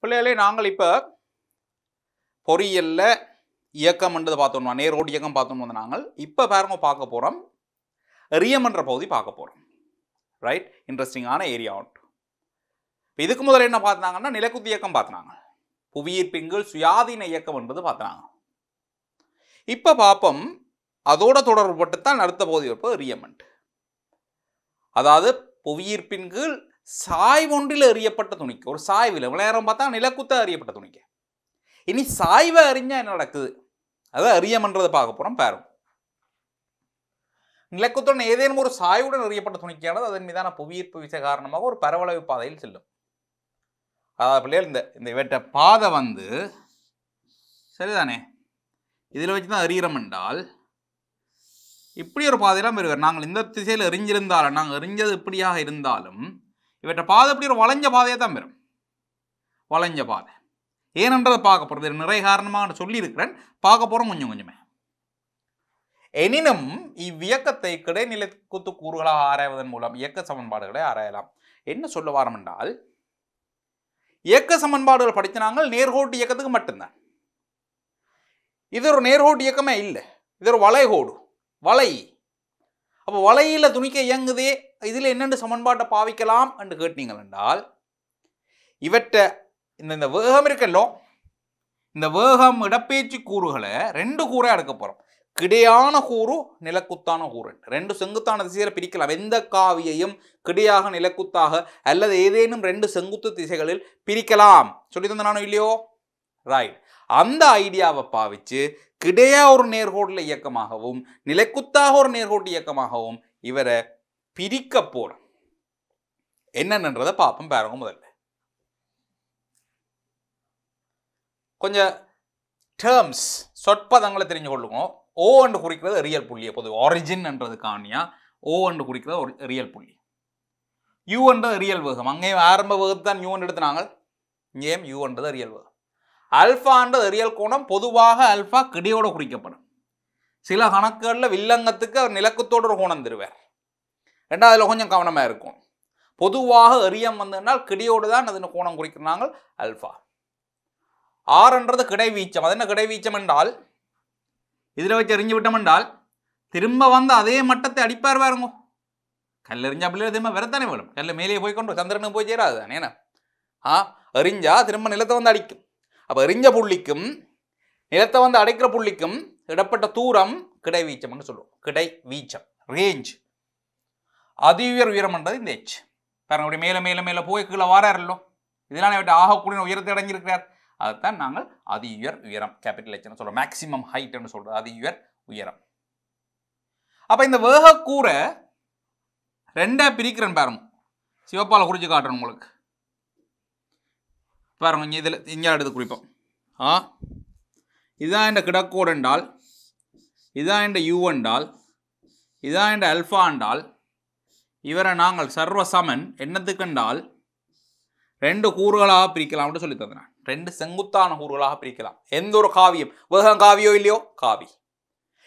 பிள்ளைகளே நாங்கள் இப்போ பொறியியல்ல இயக்கம்ன்றது பார்த்தோம்னா நேரோடு இயக்கம் பார்த்தோம் வந்து நாங்கள் இப்போ பாருங்க பார்க்க போகிறோம் ரியம் என்ற பகுதி பார்க்க போகிறோம். ரைட், இன்ட்ரெஸ்டிங்கான ஏரியா உண்டு. இதுக்கு முதல்ல என்ன பார்த்தாங்கன்னா நிலக்குத்து இயக்கம் பார்த்தாங்க, புவியீர்ப்பின்கள் சுயாதீன இயக்கம் என்பது பார்த்தாங்க. இப்போ பார்ப்போம் அதோட தொடர்புபட்டு தான் அடுத்த பகுதி வைப்பது ரியமெண்ட். அதாவது புவியீர்ப்பின்கள் சாய்வொன்றில் எறியப்பட்ட துணிக்கு, ஒரு சாய்வில் விளையாடம் பார்த்தா நிலக்குத்த அறியப்பட்ட துணிக்கு. இனி சாய்வை அறிஞ்சா என்ன நடக்குது, அதான் ரியம்ன்றதை பார்க்க போகிறோம். பாருங்க, நிலக்குத்துடன் ஏதேனும் ஒரு சாய்வுடன் அறியப்பட்ட துணிக்கானது அதன் மீதான புவியீர்ப்பு விசை காரணமாக ஒரு பரவளைவு பாதையில் செல்லும். அதாவது பிள்ளைகள் இந்த இவற்ற பாதை வந்து சரிதானே, இதில் வச்சு தான் அறிகிறோம் என்றால் இப்படி ஒரு பாதையெல்லாம் பெறுவார். நாங்கள் இந்த திசையில் எரிஞ்சிருந்தாலும், நாங்கள் எரிஞ்சது இப்படியாக இருந்தாலும் இவற்றை பாதை இப்படி ஒரு வளைஞ்ச பாதையை தான் பெறும். வளைஞ்ச பாதை ஏனென்றதை பார்க்க போகிறது நிறைய காரணமாக சொல்லியிருக்கிறேன், பார்க்க போகிறோம் கொஞ்சம் கொஞ்சமே. எனினும் இவ்வியக்கத்தை கிடைநிலை குத்து கூறுகளாக ஆராய்வதன் மூலம் இயக்க சமன்பாடுகளை ஆராயலாம். என்ன சொல்ல வாரம் என்றால், இயக்க சமன்பாடுகள் படித்த நாங்கள் நேர்கோட்டு இயக்கத்துக்கு மட்டும்தான். இது ஒரு நேர்கோட்டு இயக்கமே இல்லை, இது ஒரு வளைகோடு, வலை. அப்போ வலையில் துணிக்க இயங்குதே, இதில் என்னென்று சமன்பாட்டை பாவிக்கலாம் என்று கேட்டீங்கள் என்றால், இவற்றை இந்த வேகம் இருக்கல்லோ, இந்த வேகம் இடப்பெயர்ச்சி கூறுகளை ரெண்டு கூறாக எடுக்க போகிறோம். கிடையான கூறு, நிலக்குத்தான கூறு. ரெண்டு செங்குத்தான திசையில் பிரிக்கலாம். எந்த காவியையும் கிடையாக நிலக்குத்தாக அல்லது ஏதேனும் ரெண்டு செங்குத்து திசைகளில் பிரிக்கலாம் சொல்லி தந்த நானும் இல்லையோ. ரைட், அந்த ஐடியாவை பாவிச்சு கிடையா ஒரு நேர்கோட்டில் இயக்கமாகவும் நிலைக்குத்தாக ஒரு நேர்கோட்டு இயக்கமாகவும் இவரை பிரிக்க போறோம். என்னன்றதை பார்ப்போம். பாருங்க, முதல்ல கொஞ்சம் டேர்ம்ஸ் சொற்பதங்களை தெரிஞ்சு கொள்ளுங்க. ஓ என்று குறிக்கிறது ரியல் புள்ளியை பொது ஆரிஜின் என்றது காணியா, ஓ என்று குறிக்கிறது ஒரு ரியல் புள்ளி. யூ என்றது ரியல் வேகம், அங்கேயும் ஆரம்ப வேகத்தை தான் யூ என்று எடுத்துனாங்க, இங்கேயும் யூ என்றது ரியல் வேகம். அல்ஃபான்றது ரியல் கோணம், பொதுவாக அல்ஃபா கிடையோடு குறிக்கப்படும். சில கணக்குகளில் வில்லங்கத்துக்கு அவர் நிலக்குத்தோடு ஒரு கோணம் தருவார். ரெண்டாவதுல கொஞ்சம் கவனமாக இருக்கும். பொதுவாக எரியம் வந்ததுனால் கிடையோடு தான் அது கோணம் குறிக்கிறாங்க அல்ஃபா. ஆறுன்றது கிடை வீச்சம். அது என்ன கிடை வீச்சம் என்றால், இதில் வச்சு எரிஞ்சு விட்டோம் என்றால் திரும்ப வந்து அதே மட்டத்தை அடிப்பார் பாருங்க. கல் எரிஞ்சா பிள்ளை திரும்ப வரத்தானே வேணும். கல்ல மேலேயே போய்கொண்டு சந்திரனுக்கு போய் சேராது தானே. ஏன்னா எரிஞ்சா திரும்ப நிலத்தை வந்து அடிக்கும். அப்போ எரிஞ்ச புள்ளிக்கும் நிலத்தை வந்து அடைக்கிற புள்ளிக்கும் இடப்பட்ட தூரம் கிடை வீச்சம்னு சொல்லுவோம். கிடை வீச்சம், ரேஞ்ச். அதி உயர் உயரம்ன்றது இந்த எச். பாருங்க, அப்படி மேலே மேலே மேலே போய் கீழே வாராரல்லோ, இதெல்லாம் இவற்றை ஆகக்கூடிய உயரத்தை அடைஞ்சிருக்கிறார். அதுதான் நாங்கள் அதி உயர் உயரம், கேபிட்டல் எச்னு சொல்கிறோம். மேக்சிமம் ஹைட்னு சொல்கிறோம், அதி உயர் உயரம். அப்போ இந்த வேகக்கூரை ரெண்டா பிரிக்கிறேன் பாருங்க, சிவப்பால் குறித்து காட்டுறேன் உங்களுக்கு. பாருங்க, இங்கே இதில் இங்கே எடுத்து குறிப்போம். இதுதான் என்ற கிடக்கோடு என்றால், இதுதான் என்ற யூ என்றால், இதுதான் என்ற அல்ஃபா என்றால், இவரை நாங்கள் சர்வசமன் என்னத்துக்கு என்றால் ரெண்டு கூறுகளாக பிரிக்கலாம் அப்படின்னு சொல்லி தந்தேன். ரெண்டு செங்குத்தான கூறுகளாக பிரிக்கலாம். எந்த ஒரு காவியம், வேகம் காவியோ இல்லையோ காவி,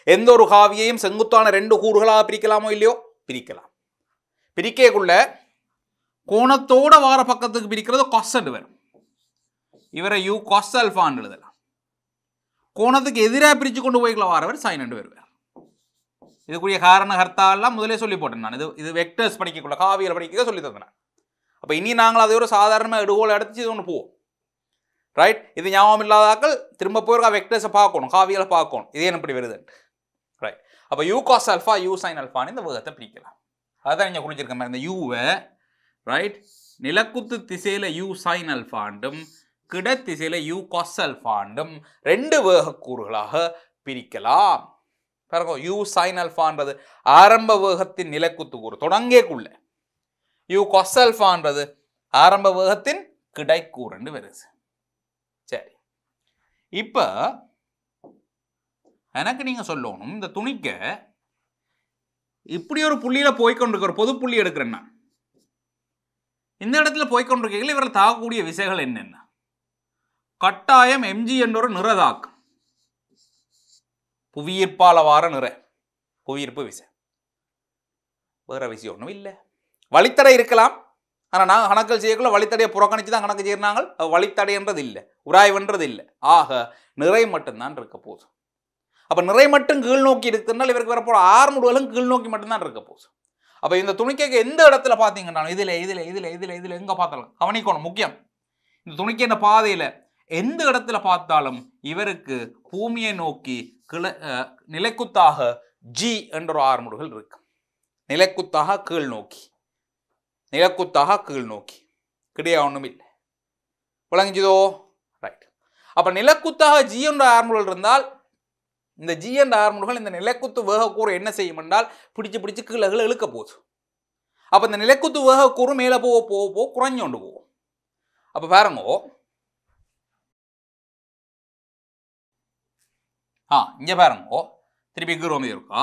எந்த ஒரு காவியையும் செங்குத்தான ரெண்டு கூறுகளாக பிரிக்கலாமோ இல்லையோ பிரிக்கலாம். பிரிக்கக்குள்ள கோணத்தோட வார பக்கத்துக்கு பிரிக்கிறது காஸ்ட் வரும். இவரை யூ காஸ் அல்ஃபான்னு எழுதலாம். கோணத்துக்கு எதிராக பிரித்து கொண்டு போய்க்கலாம் வாரவர் சைன் என்று வருவார். இதுக்குரிய காரண கர்த்தாலாம் முதலே சொல்லி போட்டேன் நான். இது வெக்டர்ஸ் படிக்கக்குள்ள காவியல் படிக்க சொல்லி தந்தேன். அப்போ இனி நாங்கள் அதை ஒரு சாதாரணமாக எடுகோல் எடுத்து இது ஒன்று போவோம். ரைட், இது ஞாபகம் இல்லாதாக்கள் திரும்ப போயிருக்கா வெக்டர்ஸை பார்க்கணும், காவியலை பார்க்கணும், இதே எப்படி வருதுன்ட்டு. ரைட், அப்போ u cos alpha u sine அல்ஃபான்னு இந்த வேகத்தை பிரிக்கலாம். அதுதான் நீங்கள் குறிச்சிருக்க மாதிரி இந்த யூவை ரைட் நிலக்குத்து திசையில் யூ சைன் அல்ஃபாண்டும் கிட திசையில் யூ காஸ் அல்ஃபாண்டும் ரெண்டு வேகக்கூறுகளாக பிரிக்கலாம். பாருங்க, யூ சைன் அல்ஃபான்றது ஆரம்ப வேகத்தின் நிலக்குத்து கூறு தொடங்கக்குள்ள, யூ காஸ் அல்ஃபான்றது ஆரம்ப வேகத்தின் கிடைக்கூறுன்னு வருது. சரி, இப்போ எனக்கு நீங்க சொல்லணும், இந்த துணிக்க இப்படி ஒரு புள்ளியில போய்கொண்டிருக்க ஒரு பொது புள்ளி எடுக்கிறேன்னா இந்த இடத்துல போய்கொண்டிருக்கீங்களா, இவர்கள் தாக்கக்கூடிய விசைகள் என்னென்ன? கட்டாயம் எம்ஜி என்ற ஒரு நிறதாக்கம், புவியீர்ப்பால வார நிற புவியீர்ப்பு விசை. வேற விஷயம் ஒன்றும் இல்லை. வழித்தடை இருக்கலாம், ஆனால் நாங்கள் கணக்கில் செய்யக்குள்ள வழித்தடையை புறக்கணித்து தான் கணக்கு செய்யறாங்க. வழித்தடைன்றது இல்லை, உராய்வுன்றது இல்லை. ஆக நிறை மட்டும்தான் இருக்க போகுது. அப்போ நிறை மட்டும் கீழ் நோக்கி இருக்குதுனால் இவருக்கு வரப்போகிற ஆர்முடுகளும் கீழ் நோக்கி மட்டும்தான் இருக்க போகுது. அப்போ இந்த துணிக்கைக்கு எந்த இடத்துல பார்த்தீங்கன்னா இதில் எங்கே பார்த்தாலும் கவனிக்கணும், முக்கியம். இந்த துணிக்கை இந்த பாதையில் எந்த இடத்துல பார்த்தாலும் இவருக்கு பூமியை நோக்கி நிலைக்குத்தாக ஜி என்ற ஒரு ஆர்முடுகள் இருக்கு. நிலைக்குத்தாக கீழ் நோக்கி, நிலக்குத்தாக கீழ் நோக்கி, கிடையாது, ஒன்றும் இல்லை. விளங்கிச்சதோ? ரைட். அப்போ நிலக்குத்தாக ஜி என்ற ஆர்முடுகள் இருந்தால் இந்த ஜி என்ற ஆர்முடுகள் இந்த நிலக்குத்து வேகக்கூறு என்ன செய்யும் என்றால் பிடிச்சு கீழே இழுக்க போகுது. அப்போ இந்த நிலக்குத்து வேகக்கூறு மேலே போக குறைஞ்சு கொண்டு போகும். அப்போ பாருங்கோ, இங்கே பாருங்கோ, திருப்பி கீரோமி இருக்கா.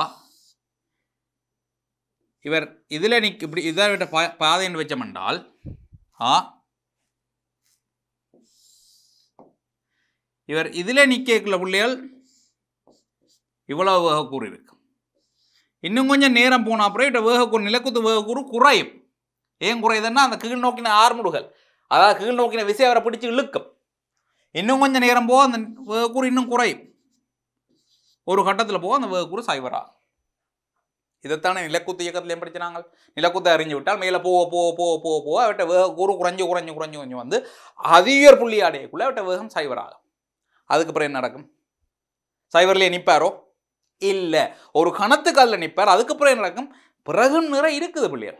இவர் இதில் இப்படி இதை விட்ட பாதைன்னு வச்சமென்றால் இவர் இதில் நிற்கக்குள்ள பிள்ளைகள் இவ்வளவு வேகக்கூறு இருக்கு. இன்னும் கொஞ்சம் நேரம் போன அப்புறம் இவட்ட வேகக்கூறு நிலக்குத்து வேகக்கூறு குறையும். ஏன் குறையுதுன்னா அந்த கீழ் நோக்கின ஆர்முடுகள், அதாவது கீழ் நோக்கின விசை அவரை பிடிச்சி இழுக்கும். இன்னும் கொஞ்சம் நேரம் போக அந்த வேகக்கூறு இன்னும் குறையும். ஒரு கட்டத்தில் போக அந்த வேகக்கூறு சைவராகும். இதைத்தானே நிலக்குத்து இயக்கத்தில் படிச்சினாங்க. நிலக்குத்தை அறிஞ்சு விட்டால் மேலே போக அவட்ட வேகக்கூறு குறைஞ்சு வந்து அதிகர் புள்ளி அடையக்குள்ள அவட்ட வேகம் சைவராகும். அதுக்கு பிறகு என்ன நடக்கும்? சைவர்லேயே நிற்பாரோ? இல்லை, ஒரு கணத்துக்கு அதில் நிற்பார். அதுக்கு பிறகு நடக்கும், பிறகு நிறை இருக்குது பிள்ளைகள்.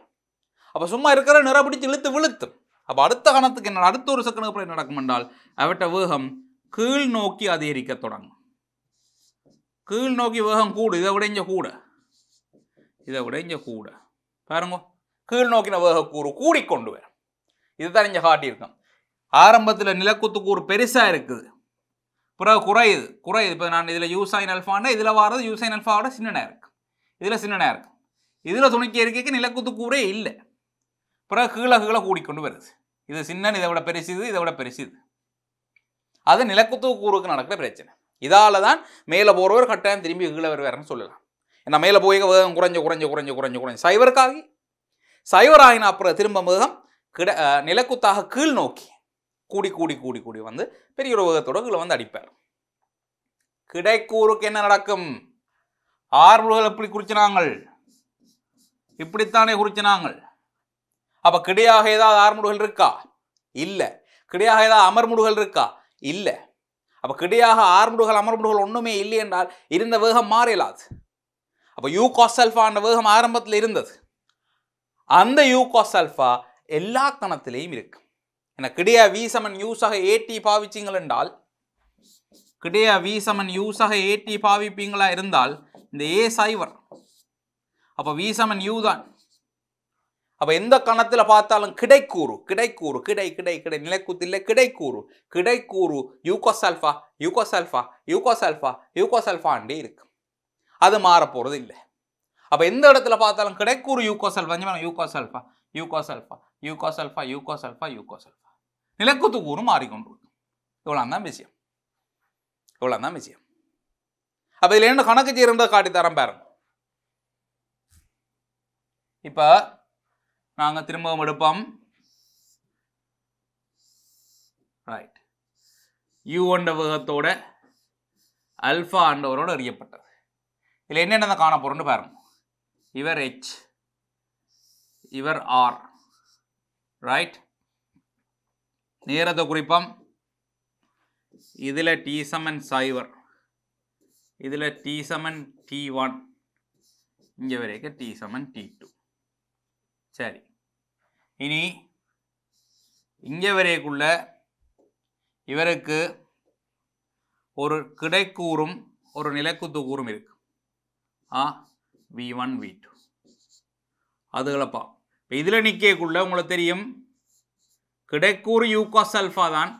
அப்போ சும்மா இருக்கிற நிறை பிடிச்சி இழுத்தும். அப்போ அடுத்த கணத்துக்கு என்ன, அடுத்த ஒரு செகண்டுக்கு பிறகு நடக்கும் என்றால் அவட்ட வேகம் கீழ் நோக்கி அதிகரிக்க தொடங்கும். கீழ் நோக்கி வேகம் கூடு, இதை விட இங்கே கூட பாருங்க, கீழ் நோக்கின வேகக்கூறு கூடிக்கொண்டு வரும். இதுதான் இங்கே காட்டியிருக்கோம். ஆரம்பத்தில் நிலக்குத்து கூறு பெருசாக இருக்குது, பிறகு குறையுது. இப்போ நான் இதில் யூசைன் அல்ஃபான்னா இதில் வாரது யூசைன் அல்ஃபாவோட சின்னனாக இருக்கு, இதில் சின்னனாக இருக்கு. இதில் துணிக்கி இருக்கைக்கு நிலக்குத்து கூறே இல்லை, பிறகு கீழே கூடிக்கொண்டு வருது. இது சின்னன் இதை விட பெருசுது. அது நிலக்குத்து கூறுக்கு நடக்கிற பிரச்சனை. இதால தான் மேலே போகிறவர் கட்டாயம் திரும்பி கீழே வருவார்னு சொல்லலாம். ஏன்னா மேலே போய் வேகம் குறைஞ்சு சைவருக்காகி சைவராகின அப்புறம் திரும்ப வேகம் நிலக்குத்தாக கீழ் நோக்கி கூடி வந்து பெரிய ஒரு வேகத்தோட கீழே வந்து அடிப்பார். கிடைக்கூறுக்கு என்ன நடக்கும்? ஆர்முடுகள் எப்படி குறிச்சினாங்க? இப்படித்தானே குறிச்சினாங்க. அப்போ கிடையாக ஏதாவது ஆர்முடுகள் இருக்கா? இல்லை. கிடையாக ஏதாவது அமர்முடுகள் இருக்கா? இல்லை. அப்போ கிடையாக ஆர்முடுகள் அமர்முடுகள் ஒன்றுமே இல்லை என்றால் இருந்த வேகம் மாறலாது. அப்போ யூ காஸ் ஆல்ஃபா வேகம் ஆரம்பத்தில் இருந்தது. அந்த யூ காஸ் ஆல்ஃபா எல்லா கணத்திலையும் இருக்கு. ஏன்னா கிடையா வி சமன் யூஸாக ஏடி பாவிச்சிங்கள் என்றால், கிடையா வி சமன் யூஸாக ஏடி பாவிப்பீங்களா இருந்தால் இந்த ஏ சைவர், அப்போ வி சமன் யூ தான். அப்போ எந்த கணத்தில் பார்த்தாலும் கிடைக்கூறு நிலைக்குத்தில் கிடைக்கூறு யூகாஸ் ஆல்ஃபா அண்டே இருக்கு. அது மாற போகிறது இல்லை. அப்போ எந்த இடத்துல பார்த்தாலும் கிடைக்கூறு யூகாஸ் ஆல்ஃபா நிலக்குத்து கூறு மாறிக்கொண்டிருக்கு. இவ்வளோதான் விஷயம். அப்போ இதில் என்ன கணக்கு செய்யறத காட்டித்தரம் பாருங்க. இப்போ நாங்கள் திரும்பவும் எடுப்போம். ரைட், யூ என்ற வேகத்தோட அல்ஃபா ஆண்டவரோடு அறியப்பட்டது. இதில் என்னென்ன காண போறோம்னு பாருங்க. இவர் H, இவர் R. ரைட், நேரத்தை குறிப்போம். இதில் T சமன் சைவர், இதில் T சமன் T1, இங்கே வரைக்கும் T சமன் T2. சரி, இனி இங்கே வரைக்குள்ள இவருக்கு ஒரு கிடைக்கூறும் ஒரு நிலைக்குத்து கூறும் இருக்கு. V1 V2 அதுகளப்பா. இப்போ இதில் நிற்கக்குள்ள உங்களுக்கு தெரியும் கிடைக்கூறு யூகாஸ் ஆல்ஃபா தான்,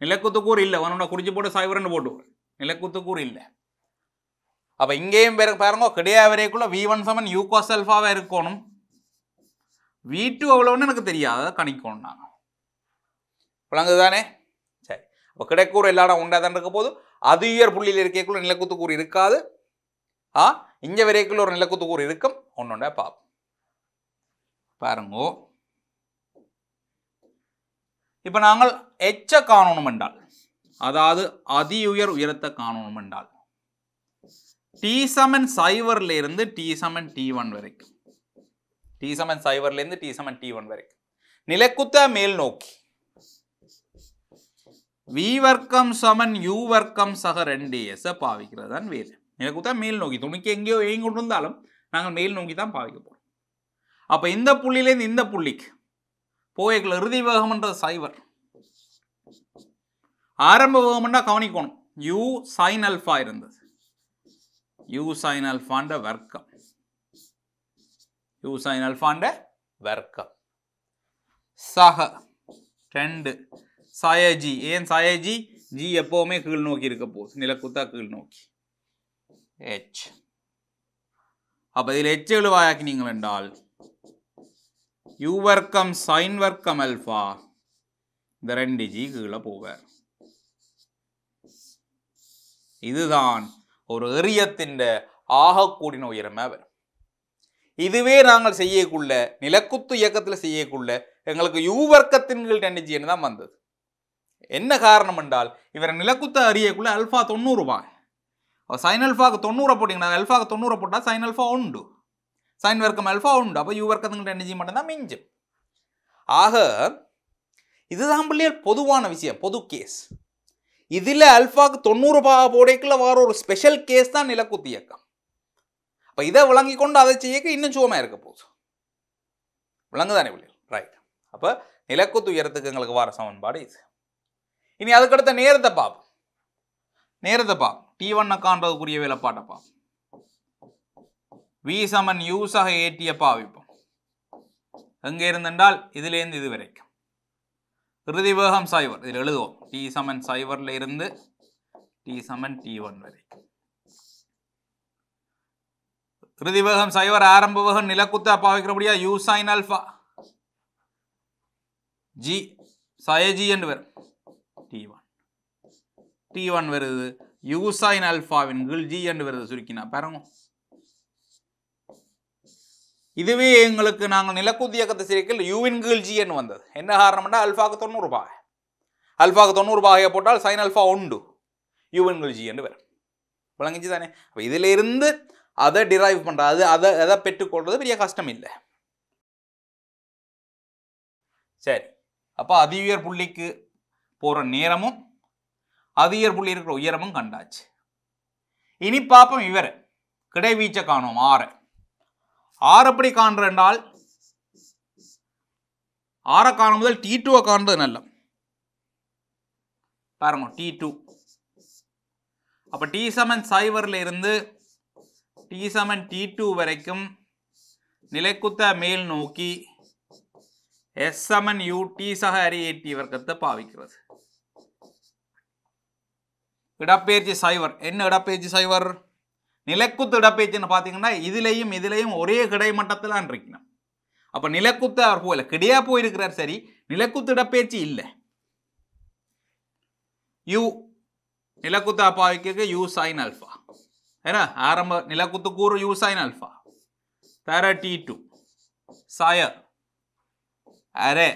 நிலைக்குத்து கூறு இல்லை. ஒன்னோட குறிச்சு போட்டு சைவரன்னு போட்டு நிலைக்குத்து கூறு இல்லை. அப்போ இங்கேயும் பாருங்க கிடையா வரைக்குள்ள V1 சமன் யூகாஸ் ஆல்ஃபாவாக இருக்கணும். V2 அவ்வளோன்னு எனக்கு தெரியாது, அதை கணிக்கணும் நாங்கள். விளங்குது தானே? சரி, அப்போ கிடைக்கூறு எல்லா இடம் உண்டாதான் இருக்க போது அது உயர் புள்ளியில் இருக்கக்குள்ள நிலக்குத்து கூறு இருக்காது. இங்கே வரைக்குள்ள ஒரு நிலக்குத்து கூறு இருக்கும். ஒன்னொண்டா பார்ப்போம். பாருங்கோ, இப்போ நாங்கள் எச்ச காணணும் என்றால், அதாவது அதி உயர் உயரத்தை காணணும் என்றால் டி சமன் சைவர்ல இருந்து டி சமன் T1 வரைக்கும், டி சமன் சைவர்ல இருந்து டி சமன் T1 வரைக்கும் நிலக்குத்த மேல் நோக்கி v வர்க்கம் சமன் u வர்க்கம் சக 2s பாவிக்கிறது தான் வேறு. நிலக்குத்த மேல் நோக்கி துணிக்கு எங்கேயோ ஏங்கி கொண்டு வந்தாலும் நாங்கள் மேல் நோக்கி தான் பாவிக்க போறோம். அப்ப இந்த புள்ளியிலேருந்து இந்த புள்ளிக்கு போய்க்குள்ள இறுதி வேகம்ன்றது சைவர், ஆரம்ப வேகம்னா கவனிக்கணும் u sin alpha இருந்தது, u sin alpha வர்க்கம், u sin alpha வர்க்கம் சக 2 சாயஜி. ஏன் சாயஜி? ஜி எப்பவுமே கீழ் நோக்கி இருக்க போகுது, நிலக்குத்தா கீழ் நோக்கி h. அப்ப இதில் h எழுவாயாக்கினீங்கள் என்றால் u வர்க்கம் sin வர்க்கம் அல்பா இந்த 2g கீழே போவார். இதுதான் ஒரு எரியத்தின் ஆகக்கூடின உயரமே வரும். இதுவே நாங்கள் செய்யக்குள்ள நிலக்குத்து இயக்கத்தில் செய்யக்குள்ள எங்களுக்கு u வர்க்கத்தின் கீழ் 2g தான் வந்தது. என்ன காரணம் என்றால் இவரை நிலக்குத்த அறியக்குள்ள அல்பா 90 ரூபாய், சைன் அல்பாவுக்கு 90 போட்டிங்கன்னா அல்பாவுக்கு 90 போட்டால் சைன் அல்பா உண்டு, சைன் வர்க்கம் அல்பா உண்டு. அப்போ u வர்க்கத்துக்கு 2g மட்டும்தான் மிஞ்சும். ஆக இதுதான் பிள்ளைகள் பொதுவான விஷயம், பொது கேஸ். இதில் அல்பாவுக்கு 90 ரூபாய் போடைக்குள்ள வர ஒரு ஸ்பெஷல் கேஸ் தான் நிலக்குத்து இயக்கம். அப்போ இதை விளங்கி கொண்டு அதை செய்யக்க இன்னும் சுகமாக இருக்க போகுது. விளங்குதானே பிள்ளைகள்? ரைட். அப்போ நிலக்குத்து உயரத்துக்கு எங்களுக்கு வர சமன்பாடு இது. இனி அதுக்கடுத்த நேரத்தை பார்ப்போம். நேரத்தை பார்ப்போம். T1 காண்றதுக்குரிய வேலைப்பாட்டை பார்ப்போம். v சமன் u சக at பாவிப்போம். எங்கே இருந்தென்றால் இதிலேருந்து இது வரைக்கும் இறுதி வேகம் சைவர், இதில் எழுதுவோம் t சமன் சைவர்ல இருந்து t சமன் T1 வரைக்கும். இறுதி வேகம் சைவர், ஆரம்ப வேகம் நிலக்குத்தா பாவிக்கிறபடியா u sin alpha g சாயஜி என்று வரும். T1 வருது u sin alphaவின் கீழ் g என்று வருது. சுருக்கினா பாருங்க, இதுவே எங்களுக்கு நாங்கள் நிலக்குத்து இயக்கத்தை சேர்க்கல யூவின் கீழ் g என்று வந்தது. என்ன காரணம்னா அல்பாவுக்கு 90 ரூபாய், அல்பாவுக்கு 90 ரூபாயை போட்டால் சைன் அல்பா உண்டு, யூவின் கீழ் g என்று வரும். விளங்கிச்சு தானே? அப்போ இதில் இருந்து அதை டிரைவ் பண்ணுறது, அதை பெற்றுக்கொள்வது பெரிய கஷ்டம் இல்லை. சரி, அப்போ அதி உயர் புள்ளிக்கு போகிற நேரமும் அதி உயர் புள்ளி இருக்கிற உயரமும் கண்டாச்சு. இனி பார்ப்போம் இவரை கிடைவீச்சை காணும். ஆறு எப்படி காண்றால் ஆறை காணும் முதல் T2 காண்றது நல்ல பாருங்க. T2 அப்ப T சமன் சைவர்ல இருந்து T சமன் T2 வரைக்கும் நிலைக்குத்த மேல் நோக்கி S சமன் UT சக அரி AT வர்க்கத்தை பாவிக்கிறது. இடப்பெயர்ச்சி சைவர். என்ன இடப்பெயர்ச்சி சைவர்? நிலக்குத்து இடப்பெயர்ச்சின்னு பார்த்தீங்கன்னா இதுலையும் ஒரே கிடைமட்டத்தில் இருக்கணும். அப்போ நிலக்குத்து அவர் போகல, கிடையா போயிருக்கிறார். சரி, நிலக்குத்து இடப்பெயர்ச்சி இல்லை. யூ நிலக்குத்து பாவிக்க யூ சைன் அல்ஃபா, ஏன்னா ஆரம்ப நிலக்குத்து கூறு யூ சைன் அல்ஃபா தர T2 சாயர் அரே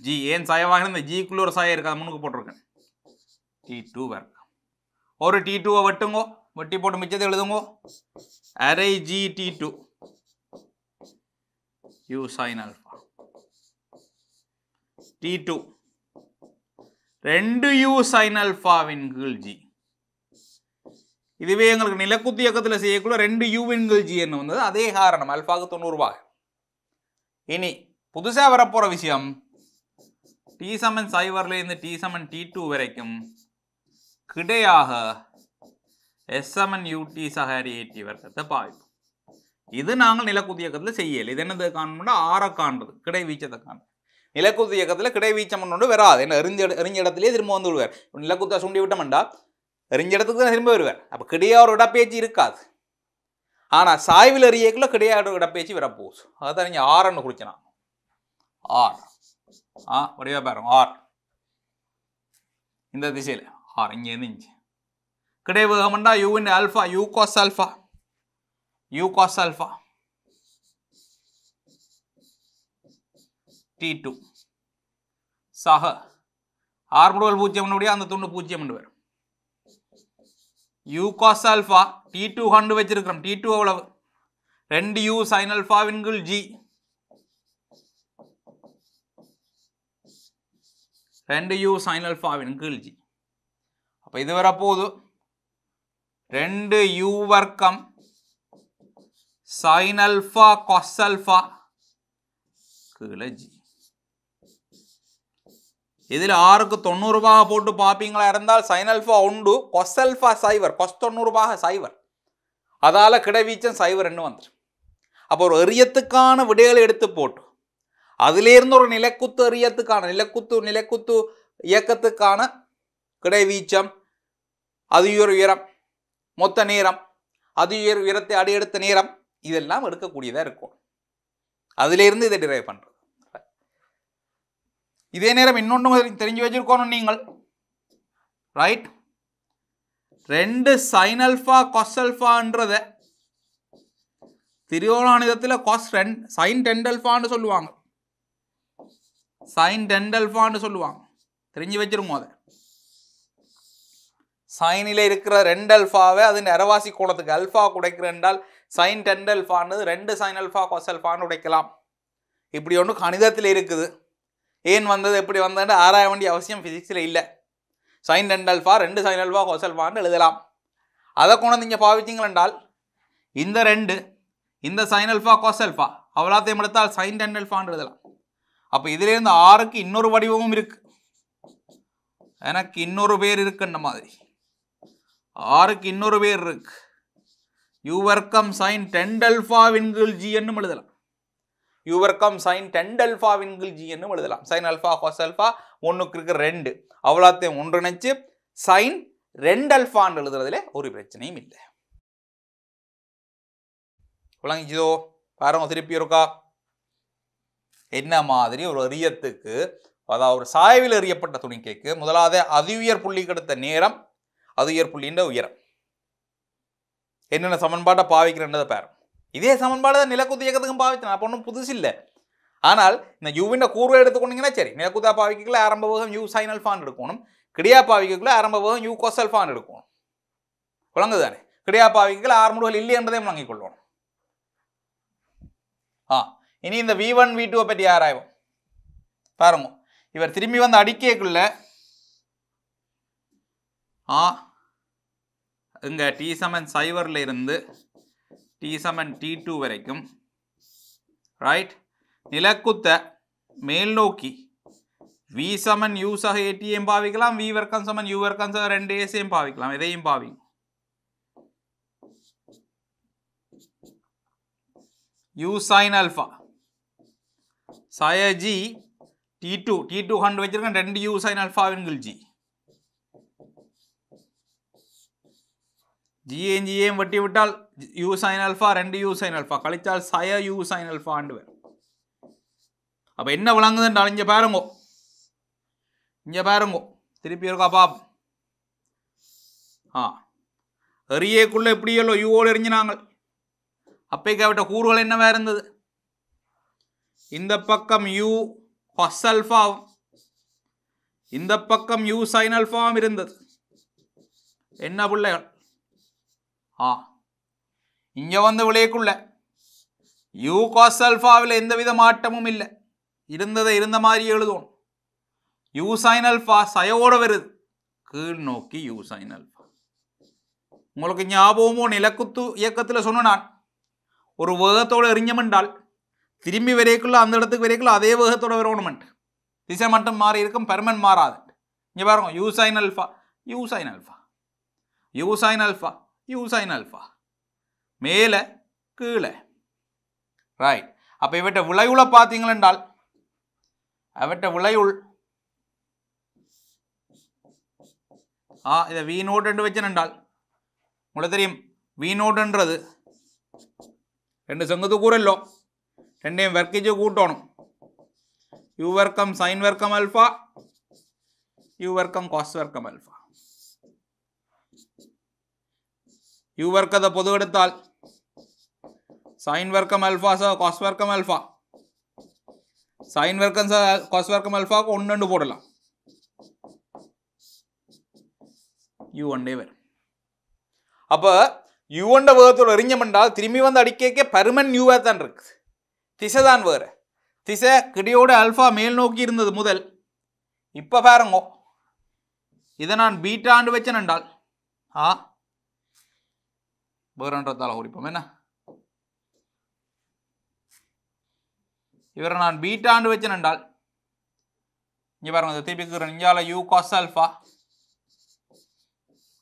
ஜி. ஏன் சாயவாக இந்த ஜிக்குள்ள ஒரு சாயம் இருக்கு, அதை முன்னுக்கு போட்டிருக்கேன். T2 வர்க்கம். ஒரு T2 வெட்டுங்கோ, வெட்டி போட்டு மிச்சத்தை எழுதுங்கோ. அரை G T2 u sin alpha T2 2 u sin alphaவின் கீழ் g. இதுவே எங்களுக்கு நிலக்குத்து இயக்கத்தில் செய்யக்குள்ள 2 uவின் கீழ் g என்ன வந்தது. அதே காரணம் அல்பாவுக்கு 90 ரூபாய். இனி புதுசா வரப்போற விஷயம் T சமன் சைவர்ல இருந்து T சமன் T2 வரைக்கும் கிடையாக S சமன் UT சக அரி AT வர்க்கத்தை பாவிப்போம். இது நாங்கள் நிலக்குத்து இயக்கத்தில் செய்யலை. இது என்னது காணணும்னா ஆறை காண்றது, கிடை வீச்சத்தை காண்றது. நிலக்குத்து இயக்கத்தில் கிடை வீச்சம் ஒன்று வராது. என்ன எரிஞ்ச இடத்துலேயே திரும்ப வந்து விடுவார். நிலக்குத்தா சுண்டி விட்டோம்டா எரிஞ்ச இடத்துக்கு தான் திரும்ப வருவார். அப்போ கிடையா ஒரு இடப்பேச்சு இருக்காது. ஆனால் சாய்வில் எறியக்குள்ள கிடையா ஒரு இடப்பேச்சு வரப்போகுது. அதான் நீங்கள் ஆறுன்னு குறிச்சனா ஆர். வடிவா பாருங்க, ஆர் இந்த திசையில் ஆர் இங்கேருந்து இங்கே கிடை வேகம்டா யூவின் alpha u cos alpha T2 சக ஆர் முடிவல் 0 அந்த துண்டு 0 வரும். u cos alpha t2 கண்டு வச்சிருக்கிறோம். t2 எவ்வளவு 2u sin alpha வின் கீழ் g 2u sin alpha win கீழ் g. அப்ப இது வரப்போகுது 2u வர்க்கம் sin alpha cos alpha கீழ g. இதில் ஆறுக்கு 90 பாக போட்டு பார்ப்பீங்களா இருந்தால் sin alpha உண்டு, cos alpha சைவர், cos 90 பாக சைவர், அதால கிடைவீச்சம் சைவர் என்ன வந்துடும். அப்போ ஒரு எரியத்துக்கான விடைகளை எடுத்து போட்டு அதிலிருந்து ஒரு நிலக்குத்து எரியத்துக்கான நிலக்குத்து இயக்கத்துக்கான கிடைவீச்சம், அது உயரம், மொத்த நேரம், அது உயரத்தை அடியெடுத்த நேரம், இதெல்லாம் எடுக்கக்கூடியதாக இருக்கும். அதிலிருந்து இதை டிரைவ் பண்ணுறது. இதே நேரம் இன்னொன்று தெரிஞ்சு வச்சிருக்கணும் நீங்கள், right? 2 sin alpha cos alphaன்றத திரிகோணானிதத்தில் sin 10 alphaன்னு சொல்லுவாங்க, sin 10 alphaன்னு சொல்லுவாங்க. தெரிஞ்சு வச்சிருங்க. அதை சைனில் இருக்கிற 2 அல்ஃபாவை அதன் அரைவாசி கோணத்துக்கு அல்ஃபா உடைக்கிறேன்றால் sin 10 alphaன்றது 2 sin alpha cos alphaன்னு உடைக்கலாம். இப்படி ஒன்று கணிதத்தில் இருக்குது. ஏன் வந்தது எப்படி வந்ததுன்னு ஆராய வேண்டிய அவசியம் ஃபிசிக்ஸில் இல்லை. sin 10 alpha 2 sin alpha cos alphaன்னு எழுதலாம். அதை கொண்டு நீங்கள் பாவிச்சிங்களென்றால் இந்த 2 இந்த sin alpha cos alpha அவ்வளோத்தையும் எடுத்தால் sin 10 alphaன்னு எழுதலாம். அப்போ இதிலிருந்து ஆறுக்கு இன்னொரு வடிவமும் இருக்கு, எனக்கு இன்னொரு பேர் இருக்குன்ற மாதிரி. ஆறுக்கு இன்னொரு பேர் இருக்கு, u வர்க்கம் sin 10 alpha வின் கீழ் g என்னும் எழுதலாம். u வர்க்கம் sin 10 alpha வின் கீழ் g என்னும் எழுதலாம். sin alpha cos alpha ஒன்றுக்கு இருக்கிற 2 அவ்வளோத்தையும் ஒன்றிணைச்சு sin 2 alphaன்னு எழுதுறதுல ஒரு பிரச்சனையும் இல்லை. விளங்கிச்சதோ? பாருங்க திருப்பி இருக்கா. என்ன மாதிரி ஒரு எரியத்துக்கு, அதாவது ஒரு சாய்வில் எறியப்பட்ட துணிக்கைக்கு முதலாவது அதி உயர் புள்ளிக்கு எடுத்த நேரம், அது உயர் புள்ளின்ற உயரம், என்னென்ன சமன்பாட்டை பாவிக்கிறன்றதை பாருங்க. இதே சமன்பாடு தான் நிலக்குத்து இயக்கத்துக்கும் பாவிச்சேன், அப்போ ஒன்றும் புதுசு இல்லை. ஆனால் இந்த யூவின் கூறுவை எடுத்துக்கொண்டீங்கன்னா சரி, நிலக்குத்தா பாவிக்கக்குள்ள ஆரம்ப வேகம் u sin alphaன்னு எடுக்கணும், கிடையா பாவிக்கக்குள்ள ஆரம்ப வேகம் u cos alphaன்னு எடுக்கணும். விளங்குது தானே? கிடையா பாவிக்கக்குள்ள ஆரம்புகள் இல்லை என்றதையும் விளங்கிக் கொள்ளணும். இனி இந்த v1 v2 பற்றி ஆராய்வோம். பாருங்க, இவர் திரும்பி வந்து அடிக்கைக்குள்ள இங்க t சமன் 0 இருந்து t சமன் t2 வரைக்கும், ரைட், நிலக்குத்த மேல் நோக்கி v சமன் u சக ஏடியும் பாவிக்கலாம், v வர்க்கம் சமன் u வர்க்கம் சக 2a பாவிக்கலாம். இதையும் பாவி u sin alpha sin g t2 கண்டு வச்சிருக்கேன் 2u sin alpha வின் கீழ் g, g வட்டி விட்டால் u sin alpha 2u sin alpha கழிச்சால் sin u sin alpha ஆண்டு வரும். அப்ப என்ன விளங்குதுன்றால் இங்க பாருங்க திருப்பி இருக்கா பாப். எரியக்குள்ள எப்படியோ யூவோடு எரிஞ்சினாங்க. அப்பைக்காவிட்ட கூறுகள் என்னவா இருந்தது? இந்த பக்கம் u cos alpha, இந்த பக்கம் u sin alpha இருந்தது. என்ன பிள்ளைகள், இங்க வந்து விளையக்குள்ள u cos alphaவில் எந்தவித மாற்றமும் இல்லை, இருந்ததை இருந்த மாதிரி எழுதுவோம். u sin alpha சயோட வருது, கீழ் நோக்கி u sin alpha. உங்களுக்கு ஞாபகமோ நிலக்குத்து இயக்கத்தில் சொன்ன நான் ஒரு வேகத்தோடு எறிஞ்சமென்றால் திரும்பி வரைக்குள்ள அந்த இடத்துக்கு வரைக்குள்ள அதே வேகத்தோட வரணுமெண்ட், திசை மட்டும் மாறி இருக்கும், பெர்மனன்ட் மாறாது. இங்கே பாருங்க u sin alpha u sin alpha u sin alpha u sin alpha மேலே கீழே, ரைட். அப்போ இவற்றை விளைவுல பார்த்தீங்களென்றால் அவற்றை விளைவுள் இதை v நோட் என்று வச்சனென்றால் உங்களுக்கு தெரியும் v நோட்ன்றது 2 செங்குத்து கூறல்லோ, ரெண்டையும் வர்க்கிச்சு கூட்டணும். u வர்க்கம் sin வர்க்கம் alpha u வர்க்கம் cos வர்க்கம் alpha. u வர்க்கத்தை பொது எடுத்தால் sin வர்க்கம் alpha சக cos வர்க்கம் alpha, sin வர்க்கம் சக cos வர்க்கம் alpha 1 போடலாம். u1 வரும். அப்போ u1 வேகத்தோடு எறிஞ்சமென்றால் திரும்பி வந்து அடிக்க பெர்மனன்ட் u தான் இருக்குது. திசை தான் வேறு. திசை கிடையோட ஆல்ஃபா மேல் நோக்கி இருந்தது முதல். இப்போ பாருங்க, இதை நான் பீட்டாண்டு வச்சேன் என்றால் வேறன்றதால குறிப்போம் என்ன, இவரை நான் பீட்டாண்டு வச்சேன் என்றால் இங்கே பாருங்க, திருப்பி இஞ்சால u cos ஆல்ஃபா,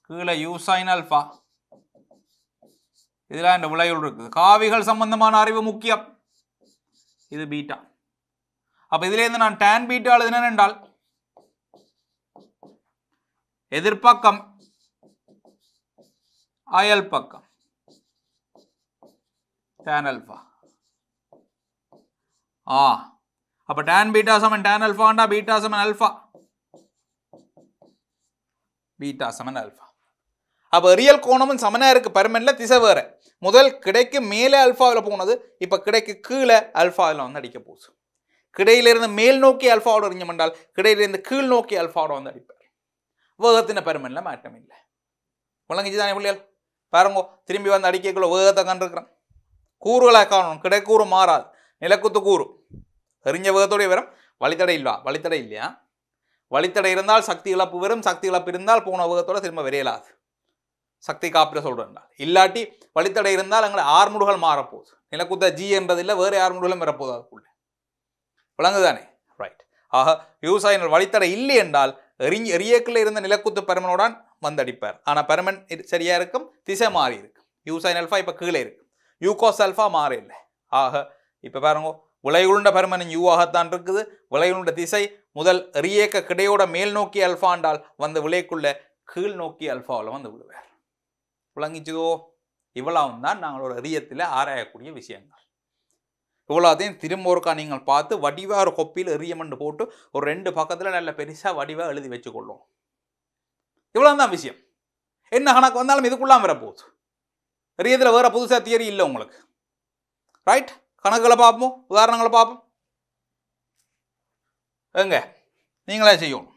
கீழே u sin ஆல்ஃபா, இதெல்லாம் இந்த விளைவுகள் இருக்குது. காவிகள் சம்பந்தமான அறிவு முக்கியம். இது பீட்டா. அப்போ இதிலேருந்து நான் tan பீட்டா எழுதினேன் என்றால் எதிர்பக்கம் அயல் பக்கம் tan ஆல்ஃபா. அப்போ tan பீட்டா சமன் tan ஆல்ஃபாண்டா பீட்டா சமன் ஆல்ஃபா, பீட்டா சமன் ஆல்ஃபா. அப்போ ரியல் கோணமும் சமனாக இருக்குது. பெர்மனன்ட்ல திசை வேறு. முதல் கிடைக்கு மேலே அல்ஃபாவில் போனது, இப்போ கிடைக்கு கீழே அல்ஃபாவில் வந்து அடிக்க போகுது. கிடையிலிருந்து மேல் நோக்கி அல்ஃபாவோட எறிஞ்சமென்றால் கிடையிலிருந்து கீழ் நோக்கி அல்ஃபாவோட வந்து அடிப்பார். வேகத்தின பெர்மனன்ட்ல மாற்றம் இல்லை. விளங்கிச்சு தானே பிள்ளைகள்? பாருங்க, திரும்பி வந்து அடிக்கக்குள்ள வேகத்தை கண்டிருக்கிறான். கூறுகளாக காணணும். கிடைக்கூறு மாறாது, நிலக்குத்து கூறு. எறிஞ்ச வேகத்தோடைய வரும். வழித்தடை இல்லா, வழித்தடை இல்லையா? வழித்தடை இருந்தால் சக்தி இழப்பு வரும். சக்தி இழப்பு இருந்தால் போன வேகத்தோட திரும்ப விரையலாது. சக்தி காப்பிட சொல்கிறேன். இல்லாட்டி வழித்தடை இருந்தால் எங்களை ஆர்முடுகள் மாறப்போகுது. நிலக்குத்த ஜி என்றது இல்லை, வேறு ஆர்முடுகளும் வரப்போகுது அதுக்குள்ள. விளங்குதானே? ரைட். ஆக விவசாயிகள் வழித்தடை இல்லை என்றால் எரியக்கில் இருந்த நிலக்குத்து பெர்மனோடான் வந்து அடிப்பார். ஆனால் பெர்மன் சரியாக இருக்கும், திசை மாறி இருக்கும். யூசைன் அல்ஃபா இப்போ கீழே இருக்கும், யூகோஸ் அல்ஃபா மாற இல்லை. ஆக இப்போ பாருங்க, விளைவுண்ட பெர்மனன் யூவாகத்தான் இருக்குது. விளைவுண்ட திசை முதல் எரியக்க கிடையோட மேல் நோக்கி அல்ஃபாண்டால் வந்து விளைக்குள்ள கீழ் நோக்கி அல்ஃபாவில் வந்து விழுவார். விளங்கிச்சதோ? இவ்வளவும் தான் நாங்களோட ரியத்தில் ஆராயக்கூடிய விஷயங்கள். இவ்வளோத்தையும் திரும்ப ஒருக்கா நீங்கள் பார்த்து வடிவாக ஒரு கொப்பியில் எரியமென்று போட்டு ஒரு 2 பக்கத்தில் நல்ல பெருசாக வடிவாக எழுதி வச்சுக்கொள்ளும். இவ்வளோ தான் விஷயம். என்ன கணக்கு வந்தாலும் இதுக்குள்ளாம் வரப்போகுது. ரியத்தில் வேறு புதுசாக தியரி இல்லை உங்களுக்கு. ரைட். கணக்குகளை பார்ப்போம், உதாரணங்களை பார்ப்போம். எங்க நீங்களே செய்யணும்.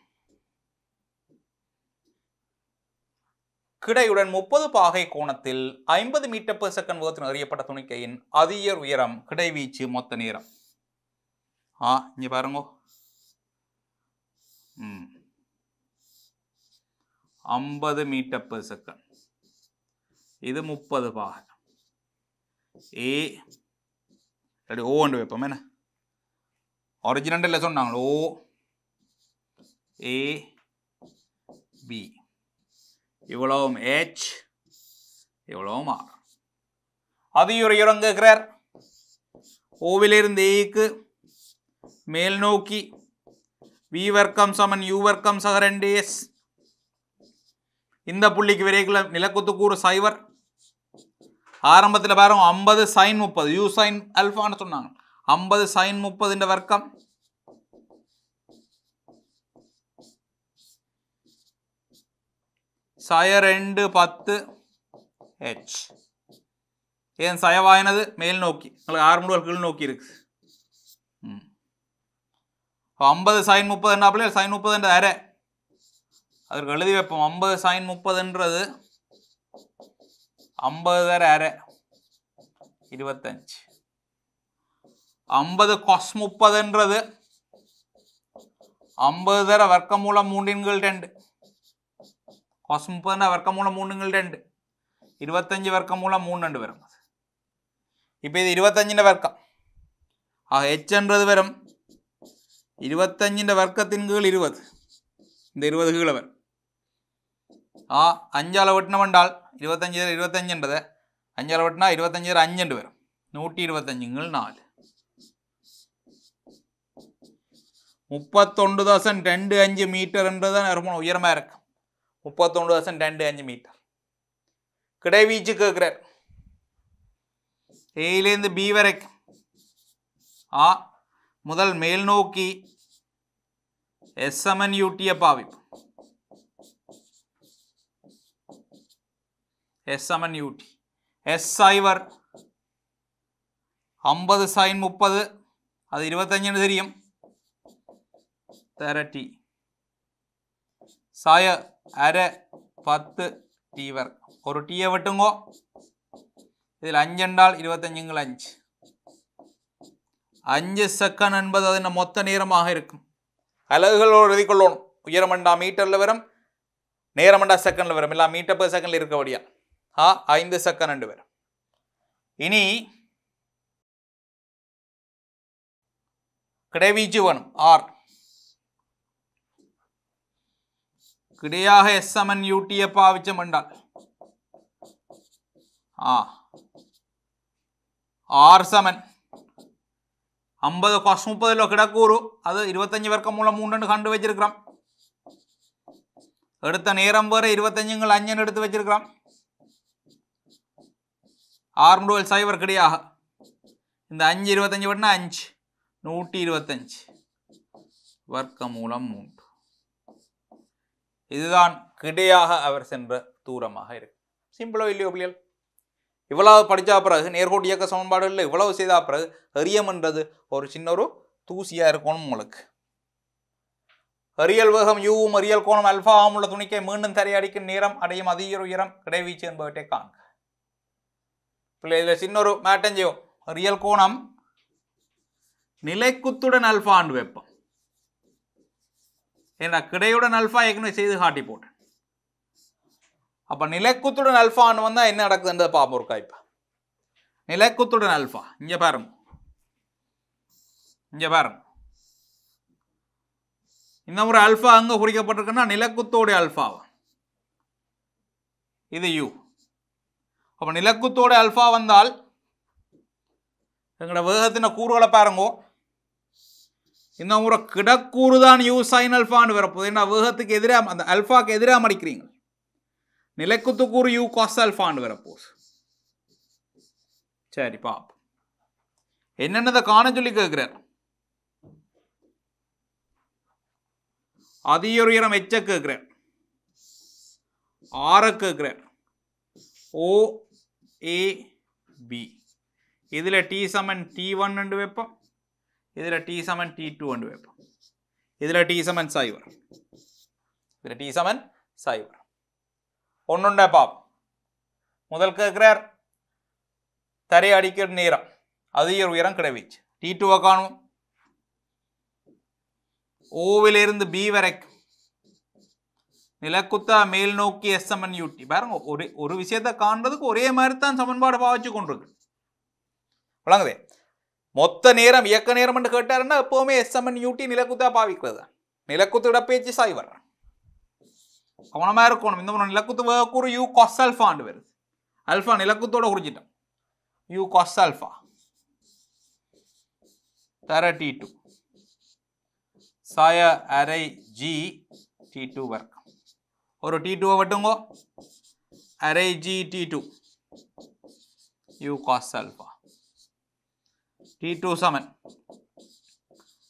கிடையுடன் 30 பாகை கோணத்தில் 50 மீட்டர்/செகண்ட் வேகத்தில் எறியப்பட்ட துணிக்கையின் அதிக உயரம், கிடைவீச்சு, மொத்த நேரம். இங்க பாருங்க, 50 மீட்டர்/செகண்ட். இது 30 பாகை. ஏ ஓண்டு வைப்போம். என்ன ஒரிஜினல் சொன்னாங்களோ, ஓ ஏ பி இவ்வளவும் H, இவ்வளவும் R. அதிக உயரம் கேட்கிறார். ஓவிலிருந்து ஏக்கு மேல் நோக்கி V வர்க்கம் சமன் U வர்க்கம் சக 2S. இந்த புள்ளிக்கு விரைக்குள்ள நிலக்குத்து கூறு 0. ஆரம்பத்தில் பாருங்க 50 sin 30 U sin அல்ஃபான்னு சொன்னாங்க. 50 sin 30 இந்த வர்க்கம் சய 2 10 H. ஏன் சயவாயினது மேல் நோக்கி, உங்களுக்கு 6 முடுகள் கீழ் நோக்கி இருக்கு. 50 sin 30 என்ன sin 30 என்ற அரை அதற்கு எழுதி வைப்போம். 50 sin 30ன்றது 50 அரை 25. 50 cos 30ன்றது 50 வர்க்கமூலம் 3/2. cos 30 வர்க்கமூலம் 3/2. 25 வர்க்கமூலம் 3 வரும். இப்போ இது 25 வர்க்கம். H என்றது வரும் 25 வர்க்கத்தின் கீழ் 20. இந்த 20 கீழே வரும். 5ஆல் வெட்டினம் என்றால் 25 5ஆல் வெட்டினா 25 5 வரும். 125 4 31.25 மீட்டர் என்றதான் உயரமாக இருக்கு. 31.25 மீட்டர். கிடைவீச்சு கேட்கிறார். ஏலேருந்து பி வரைக்கும் முதல் மேல் நோக்கி SMNUT பாவிப்பு. SMNUT S சைவர் 50 sin 30 அது 25 தெரியும். 30 சாய அரை 10 t வர்க்கம் ஒரு t விட்டுங்கோ இதில் 5 என்றால் 25 5 செகண்ட் என்பது அதன் மொத்த நேரமாக இருக்கும் அலகுகளோடு எழுதி கொள்ளணும் உயரம் என்றா மீட்டரில் வரும் நேரம் என்றா செகண்டில் வரும் எல்லாம் மீட்டர் per செகண்டில் இருக்கபடியா 5 செகண்ட் வரும் இனி கிடைவீச்சு வேணும் ஆர் கிடையாக எஸ் சமன் யூடியை பாவிச்சம் என்றால் ஆர் சமன் 50 cos 30 கிடக்கூறு அது 25 வர்க்கம் மூலம் 3 கண்டு வச்சிருக்கிறோம் எடுத்த நேரம் வேற 25 5 எடுத்து வச்சிருக்கிறோம் ஆர் முதல் சைவர் கிடையாக இந்த 5 25 வட்டினா 5 125 வர்க்க மூலம் 3 இதுதான் கிடையாக அவர் சென்ற தூரமாக இருக்கு சிம்பிளோ இல்லையோ பிள்ளைகள் இவ்வளவு படிச்சா பிறகு நேர்கோட்டு இயக்க சமன்பாடுகளில் இவ்வளவு செய்தா பிறகு எரியம்ன்றது ஒரு சின்ன ஒரு தூசியா இருக்கணும் உங்களுக்கு எரியல் வேகம் யூவும் எரியல் கோணம் அல்பாவும் உள்ள துணிக்கை மீண்டும் தரையடிக்கும் நேரம் அடையும் அதிக உயரம் கிடைவீச்சு என்பவற்றை காண்க பிள்ளை இதில் சின்ன ஒரு மேட்டஞ்சோ எரியல் கோணம் நிலைக்குத்துடன் அல்பாண்டு வெப்பம் ஏன்னா கிடையுடன் அல்பா ஏற்கனவே செய்து காட்டி போட்டேன் அப்ப நிலைக்குத்துடன் அல்பான்னு வந்தா என்ன நடக்குதுன்றதை பார்ப்போம் ஒரு காய்ப்பா நிலைக்குத்துடன் அல்பா இங்க பாருங்க இந்த முறை அல்பா அங்க குறிக்கப்பட்டிருக்குன்னா நிலக்குத்தோட அல்பாவா இது யூ அப்ப நிலக்குத்தோட அல்பா வந்தால் எங்களோட வேகத்தின கூறுகளை பாருங்க இந்த முறை கிடக்கூறு தான் யூ சைன் அல்பான்னு வரப்போகுது ஏன்னா வேகத்துக்கு எதிராக அந்த அல்பாக்கு எதிராக மடிக்கிறீங்க நிலைக்குத்து கூறு யூ காஸ் அல்பான்னு வரப்போகுது சரி பாப்போம் என்னென்னதை காண சொல்லி கேட்கிறார் அதிக உயரம் எச்ச கேட்கிறார் ஆர கேட்கிறார் ஓ ஏ பி இதில் டி சமன் T1 என்று வைப்போம் இதில் டி சமன் T2 என்று வைப்போம் இதில் டி சமன் சைவர் இதில் டி சமன் சைவர் ஒன்றுண்டா பாப்போம் முதல் கேட்கிறார் தரை அடிக்கிற நேரம் அதிக உயரம் கிடைவீச்சு T2 காணும் ஓவிலிருந்து பி வரைக்கும் நிலக்குத்தா மேல் நோக்கி எஸ் சமன் யூடி பாருங்க ஒரு விஷயத்தை காண்றதுக்கு ஒரே மாதிரி தான் சமன்பாடு பாவச்சு கொண்டிருக்கு வழங்குதே மொத்த நேரம் இயக்க நேரம் என்று கேட்டாருன்னா எப்பவுமே எஸ் சமன் யூடி நிலக்குத்தா பாவிக்கிறது நிலக்குத்து இடப்பேச்சு சைவர் கவனமா இருக்கணும் இந்த நிலக்குத்து வேகக்கூறு யூ காஸ் அல்பாண்டு வருது அல்பா நிலக்குத்தோட குறிச்சிட்டோம் யூ காஸ் அல்பா தர T2 சாய அரை G T2 வர்க்கம் ஒரு T2 வட்டுங்கோ அரை G T2 u cos alpha T2 சமன்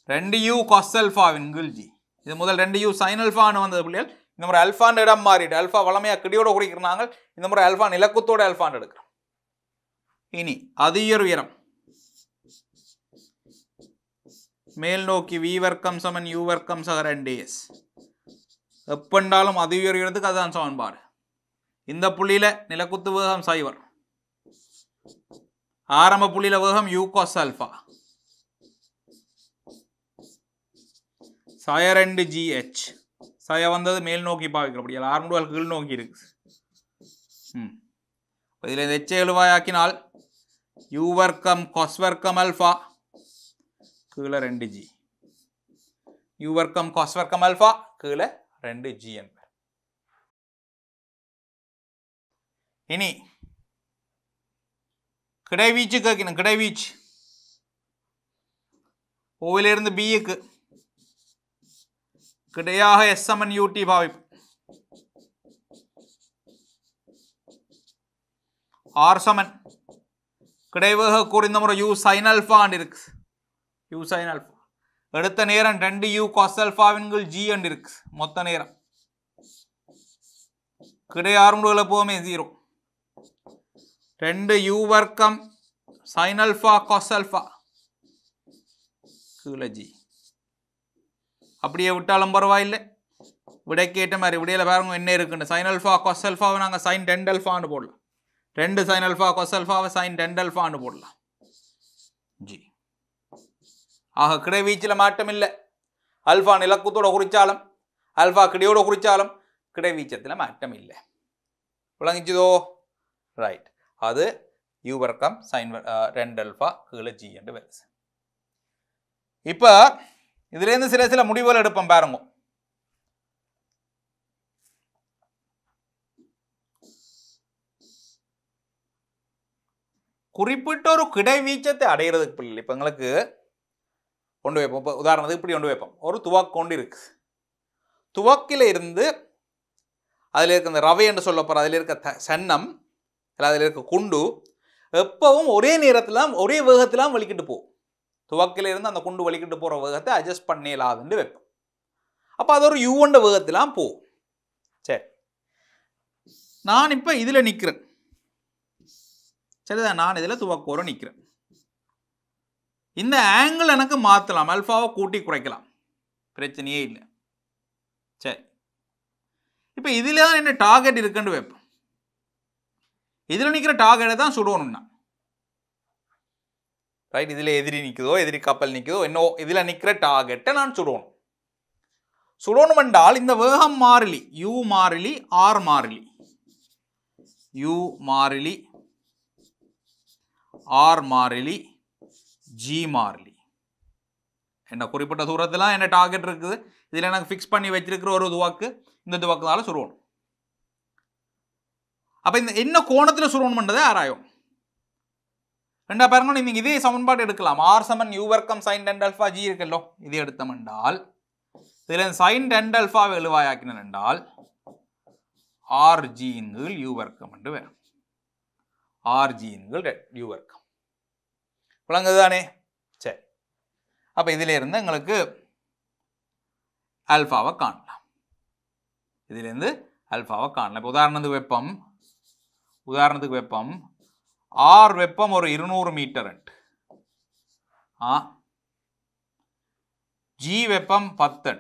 2 யூ காஸ் அல்பாவின் கீழ் G இது முதல் 2 யூ சைன் அல்பான்னு வந்தது பிள்ளைகள் இந்த முறை அல்பான்னு இடம் மாறிட்டு அல்பா வளமையா கிடையோட குறிக்கிறாங்க இந்த முறை அல்பா நிலக்குத்தோட அல்பான்னு எடுக்கிறோம் இனி அதிக உயரம் மேல் நோக்கி வி வர்க்கம் சமன் யூ வர்க்கம் சக 2s எப்பண்டாலும் அதிக உயரத்துக்கு அதுதான் சமன்பாடு இந்த புள்ளியில நிலக்குத்து வேகம் சைவர் ஆரம்ப புள்ளியில வேகம் யூ காஸ் அல்பா சய 2 GH சய வந்தது மேல் நோக்கி பாவிக்கிறபடியால் ஆரம்புகள் கீழ் நோக்கி இருக்கு இதில் இந்த எச்சை எழுவாயாக்கினால் யூ வர்க்கம் காஸ் வர்க்கம் அல்பா கீழே 2G யூ வர்க்கம் காஸ் வர்க்கம் அல்பா கீழே 2G என்பர் இனி கிடைவீச்சு கேட்கணும் கிடைவீச்சு ஓவிலிருந்து பிக்கு கிடையாக எஸ் சமன் யூடி பாவிப்பு ஆர் சமன் கிடைவேக கூறிந்த முறை யூ சைன் அல்பா இருக்கு யூ சைன் அல்பா எடுத்த நேரம் 2 யூ காஸ் அல்பாவின் கீழ் G இருக்கு மொத்த நேரம் கிடை ஆரம்புகள் எப்போவுமே 0 2 யூ வர்க்கம் சைன் அல்பா காஸ் அல்பா கீழே G அப்படியே விட்டாலும் பரவாயில்லை விடைக்கு ஏற்ற மாதிரி விடையில் பாருங்க என்ன இருக்குன்னு sin alpha cos alphaவை நாங்கள் sin 10 alphaன்னு போடலாம் 2 sin alpha cos alphaவை sin 10 alphaன்னு போடலாம் ஜி ஆக கிடைவீச்சில் மாற்றம் இல்லை அல்ஃபா நிலக்குத்தோட குறிச்சாலும் அல்ஃபா கிடையோட குறிச்சாலும் கிடைவீச்சத்தில் மாற்றம் இல்லை விளங்கிச்சதோ ரைட் அது u வர்க்கம் sin 2 alpha கீழே g என்று வருது இப்போ இதுலேருந்து சில முடிவுகள் எடுப்போம் பாருங்க குறிப்பிட்ட ஒரு கிடைவீச்சத்தை அடைகிறதுக்கு பிள்ளை இப்போ எங்களுக்கு கொண்டு வைப்போம் இப்போ உதாரணத்துக்கு இப்படி கொண்டு வைப்போம் ஒரு துவக்கு கொண்டு இருக்கு துவக்கில் இருந்து அதில் இருக்க அந்த ரவை என்று சொல்லப்போகிற அதில் இருக்க சன்னம் இல்லை அதில் இருக்க குண்டு எப்பவும் ஒரே நேரத்தில் ஒரே வேகத்தில் வலிக்கிட்டு போகும் துவக்கில் இருந்து அந்த குண்டு வலிக்கிட்டு போகிற வேகத்தை அட்ஜஸ்ட் பண்ணிடலாதுன்னு வைப்போம் அப்போ அது ஒரு யூன்ற வேகத்திலாம் போகும் சரி நான் இப்போ இதில் நிற்கிறேன் சரிதான் நான் இதில் துவக்கோர நிற்கிறேன் இந்த ஆங்கிள் எனக்கு மாற்றலாம் அல்ஃபாவை கூட்டி குறைக்கலாம் பிரச்சனையே இல்லை சரி இப்போ இதில் தான் என்ன டார்கெட் இருக்குன்னு வைப்போம் இதில் நிற்கிற டார்கெட்டை தான் சுடணும்னா ரைட் இதில் எதிரி நிற்குதோ எதிரி கப்பல் நிற்குதோ இன்னும் இதில் நிற்கிற டார்கெட்டை நான் சுடணும் என்றால் இந்த வேகம் மாறிலி u மாறிலி r மாறிலி u மாறிலி r மாறிலி g மாறிலி என்ன குறிப்பிட்ட தூரத்தில் என்ன டார்கெட் இருக்குது இதில் எனக்கு ஃபிக்ஸ் பண்ணி வச்சிருக்கிற ஒரு துவாக்கு இந்த துவாக்குனால சுருவணும் அப்போ இந்த என்ன கோணத்தில் சுருவணும்ன்றதை ஆராயும் ரெண்டா பாருங்க நீங்கள் இதே சமன்பாடு எடுக்கலாம் r சமன் u வர்க்கம் sin 10 alpha g இருக்கல்லோ இது எடுத்தோம் என்றால் இதில் sin 10 alphaவை எழுவாயாக்கினேன் என்றால் rg இன்கீழ் u வர்க்கம் என்று வரும் rg இன்கீழ் u வர்க்கம் விளங்குதானே சரி அப்போ இதில் இருந்து எங்களுக்கு அல்ஃபாவை காணலாம் இதிலேருந்து அல்ஃபாவை காணலாம் இப்போ உதாரணத்துக்கு வெப்பம் ஆர் வெப்பம் ஒரு 200 மீட்டர் ஜி வெப்பம் 10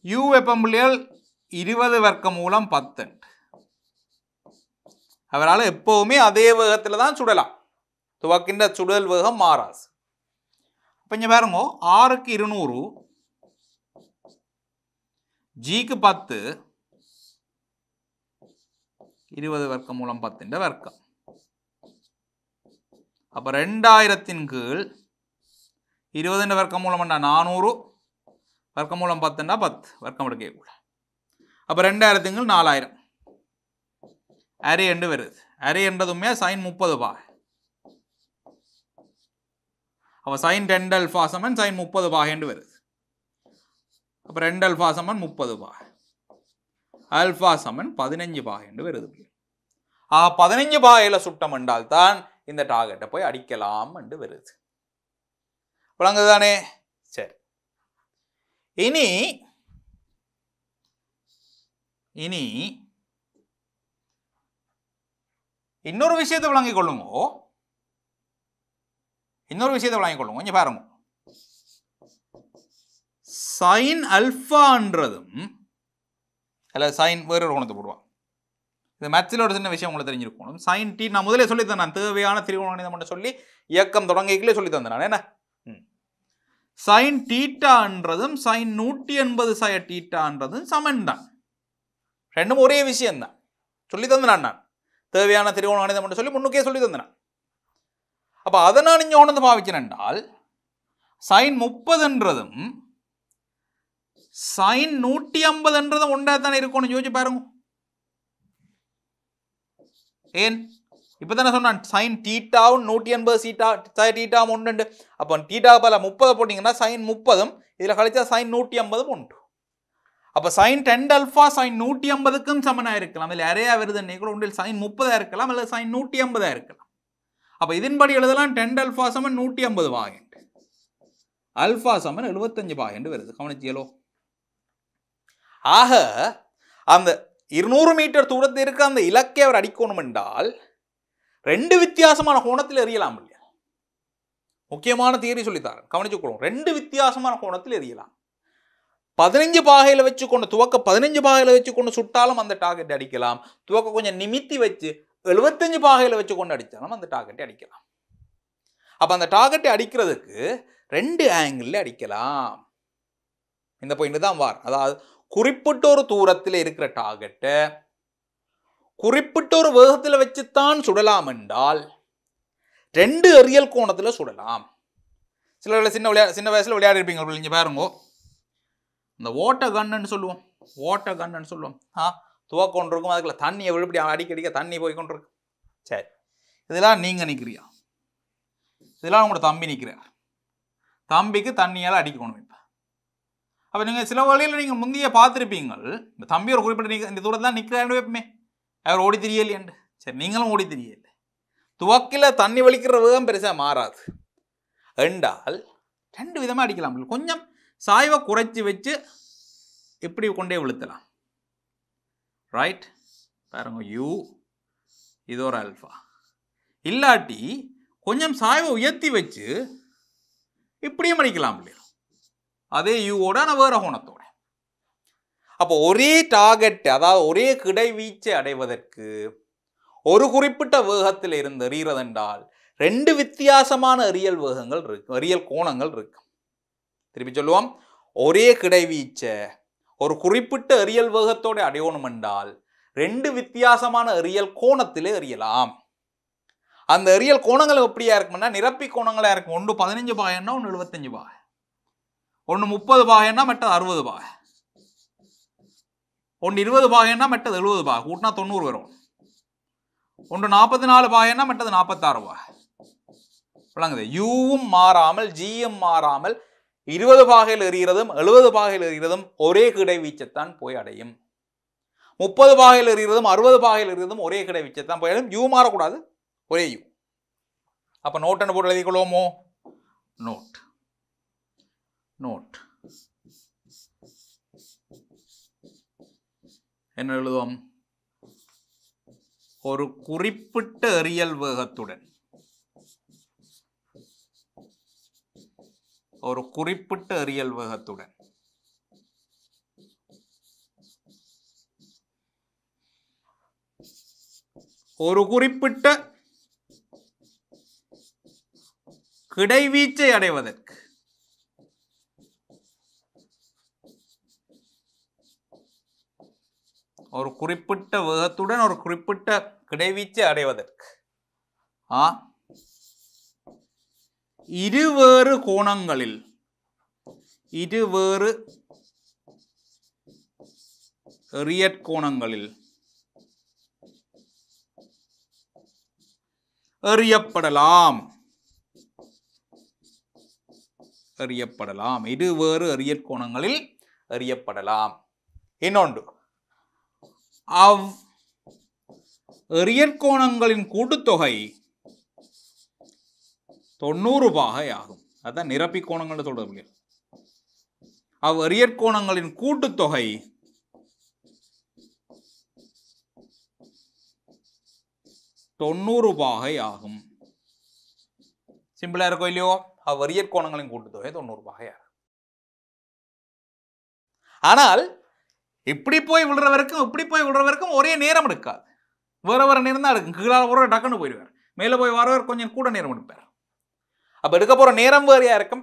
யூ வெப்பம் 20 வர்க்க மூலம் 10 அவரால் எப்பவுமே அதே வேகத்தில் தான் சுடலாம் துவக்கின்ற சுடல் வேகம் மாறாது இப்போ இங்கே பாருங்க ஆருக்கு 200 ஜிக்கு 10 20 வர்க்க மூலம் 10 வர்க்கம் அப்போ 2000 கீழ் 20 வர்க்க மூலம் 400 வர்க்க மூலம் 10 வர்க்கம் எடுக்க கூட அப்போ 2000 கீழ் 4000 அரை என்று வருது அரை என்றதுமே sin 30 பாகை அப்போ sin 10 alpha சமன் sin 30 பாகை என்று வருது அப்போ 2 alpha சமன் 30 பாகை alpha சமன் 15 பாகை என்று வருது 15 பாகையில் சுட்டம் என்றால் தான் இந்த டார்கெட்டை போய் அடிக்கலாம் என்று வருது விளங்குதானே சரி இனி இன்னொரு விஷயத்தை விளங்கிக் கொள்ளுங்க இங்க பாருங்க சைன் அல்ஃபான்றதும் அல்ல சைன் வேற ஒரு கோணத்தை போடுவான் இது மேத்ஸில் ஒரு சின்ன விஷயம் உங்களுக்கு தெரிஞ்சிருக்கணும் சைன் டி நான் முதலே சொல்லி தந்தேன் தேவையான திரிகோணம் மட்டும் சொல்லி இயக்கம் தொடங்கிக்கலே சொல்லி தந்தேன் நான் என்ன சைன் டீட்டான்றதும் சைன் 180 சய டீட்டான்றதும் சமன் தான் ரெண்டும் ஒரே விஷயம்தான் சொல்லி தந்தேன் நான் தேவையான திரிகோண கணிதம் மட்டும் சொல்லி முன்னுக்கே சொல்லி தந்தேன் அப்போ அதை நான் இங்கே கொண்டு வந்து பாவிச்சேன் என்றால் சைன் 30ன்றதும் சைன் 150ன்றதும் ஒன்றா தானே இருக்கணும் யோசிச்சு பாருங்க ஏன் இப்போ தானே சொன்னான் சைன் டீட்டாவும் 180 சய டீட்டாவும் ஒன்று அப்போ டீட்டா பல 30 போட்டிங்கன்னா சைன் 30ம் இதில் கழிச்சா சைன் 150 உண்டு அப்போ சைன் 10 alpha சைன் 150க்கும் சமனாக இருக்கலாம் இல்லை அரையா வருதுன்னு கூட ஒன்றில் சைன் 30 இருக்கலாம் அல்லது சைன் 150 இருக்கலாம் அப்போ இதன்படி எழுதலாம் 10 alpha சமன் 150 பாகண்டு அல்ஃபா சமன் 75 பாகண்டு வருது கவனிச்சியலோ ஆக அந்த 200 மீட்டர் தூரத்தில் இருக்க அந்த இலக்கை அவர் அடிக்கணும் என்றால் ரெண்டு வித்தியாசமான கோணத்தில் எறியலாம் இல்லையா முக்கியமான தியரி சொல்லித்தாரேன், கவனிச்சுக்கொள்ளும். 2 வித்தியாசமான கோணத்தில் எரியலாம். 15 பாகையில் வச்சுக்கொண்டு துவக்க 15 பாகையில் வச்சுக்கொண்டு சுட்டாலும் அந்த டார்கெட் அடிக்கலாம். துவக்க கொஞ்சம் நிமித்தி வச்சு 75 பாகையில் வச்சுக்கொண்டு அடித்தாலும் அந்த டார்கெட்டை அடிக்கலாம். அப்போ அந்த டார்கெட்டை அடிக்கிறதுக்கு 2 ஆங்கிளில் அடிக்கலாம். இந்த பாயிண்ட் தான் வார். அதாவது குறிப்பிட்ட ஒரு தூரத்தில் இருக்கிற டார்கெட்டை குறிப்பிட்ட ஒரு வேகத்தில் வச்சுத்தான் சுடலாம் என்றால் 2 எரியல் கோணத்தில் சுடலாம். சில சின்ன வயசில் விளையாடி இருப்பீங்க. இங்கே பாருங்க, இந்த வாட்டர் கன்னு சொல்லுவோம், வாட்டர் கன்னு சொல்லுவோம். துவக்க கொண்டு இருக்கும், அதுக்குள்ள தண்ணியை விழுப்படி அடிக்கடிக்க தண்ணி போய் கொண்டு இருக்கு. சரி, இதெல்லாம் நீங்கள் நிற்கிறியா? இதெல்லாம் உங்களோட தம்பி நிற்கிறார். தம்பிக்கு தண்ணியால் அடிக்கணும். இப்போ அப்போ நீங்கள் சில வழியில் நீங்கள் முந்தைய பார்த்துருப்பீங்க, இந்த தம்பி ஒரு குறிப்பிட்ட இந்த தூரத்தில் நிற்கிறாரு வைப்பமே, அவர் ஓடி தெரியலையாண்டு. சரி, நீங்களும் ஓடி தெரியல. துவக்கில் தண்ணி வலிக்கிற வேகம் பெருசாக மாறாது என்றால் 2 விதமாக அடிக்கலாம். கொஞ்சம் சாய்வை குறைச்சி வச்சு இப்படி கொண்டே விழுத்தலாம். ரைட், பாருங்க, யூ இது ஒரு ஆல்ஃபா. இல்லாட்டி கொஞ்சம் சாய்வை உயர்த்தி வச்சு இப்படியும் அடிக்கலாம் இல்லையா, அதே யூவோட ஆனால் வேற கோணத்தோட. அப்போ ஒரே டார்கெட், அதாவது ஒரே கிடைவீச்சை அடைவதற்கு ஒரு குறிப்பிட்ட வேகத்தில் இருந்து எறிகிறதென்றால் 2 வித்தியாசமான எரியல் வேகங்கள் இருக்கு, எரியல் கோணங்கள் இருக்கு. திருப்பி சொல்லுவோம், ஒரே கிடைவீச்சை ஒரு குறிப்பிட்ட எரியல் வேகத்தோடு அடையணும் என்றால் 2 வித்தியாசமான எரியல் கோணத்திலே எறியலாம். அந்த எரியல் கோணங்கள் எப்படியா இருக்கும்னா நிரப்பி கோணங்களா இருக்கும். ஒன்று 15 பாகைன்னா ஒன்று 75 பாகை, ஒன்று 30 பாகைன்னா மற்றது 60 பாகை, ஒன்று 20 பாகைன்னா மற்றது 70 பாகை, கூட்டினா 90 வரும். ஒன்று 44 பாகைன்னா மற்றது 46 பாகை. விளங்குது? யூவும் மாறாமல் ஜியும் மாறாமல் 20 பாகையில் எறிகிறதும் 70 பாகையில் எறிகிறதும் ஒரே கிடைவீச்சத்தான் போய் அடையும். 30 பாகையில் எறிகிறதும் 60 பாகையில் எறிகிறதும் ஒரே கிடைவீச்சத்தான் போய் அடையும். யூ மாறக்கூடாது, ஒரே யூ. அப்போ நோட் போட்டு எழுதிக்கொள்வோமோ? நோட் நோட் என்ன எழுதுவோம்? ஒரு குறிப்பிட்ட எரியல் வேகத்துடன் ஒரு குறிப்பிட்ட எரியல் வேகத்துடன் ஒரு குறிப்பிட்ட கிடைவீச்சை அடைவதற்கு ஒரு குறிப்பிட்ட வேகத்துடன் ஒரு குறிப்பிட்ட கிடைவீச்சை அடைவதற்கு இருவேறு கோணங்களில் இருவேறு எறியற் கோணங்களில் எறியப்படலாம். எறியப்படலாம், இருவேறு எறியற் கோணங்களில் எறியப்படலாம். இன்னொன்று, அவ் எறியற் கோணங்களின் கூட்டுத்தொகை 90 பாகை ஆகும். அதான் நிரப்பி கோணங்கள் சொல்றது. அவ் எறியற் கோணங்களின் கூட்டுத்தொகை 90 பாகை ஆகும். சிம்பிளா இருக்கும் இல்லையோ? அவ் எறியற் கோணங்களின் கூட்டுத்தொகை 90 பாகை ஆகும். ஆனால் இப்படி போய் விழுறவருக்கும் இப்படி போய் விழுறவருக்கும் ஒரே நேரம் எடுக்காது. வேற வேற நேரம் தான் எடுக்கும். கீழே ஒரு டக்குன்னு போயிடுவார், மேலே போய் வரவர் கொஞ்சம் கூட நேரம் எடுப்பார். அப்போ எடுக்க போகிற நேரம் வேறையா இருக்கும்,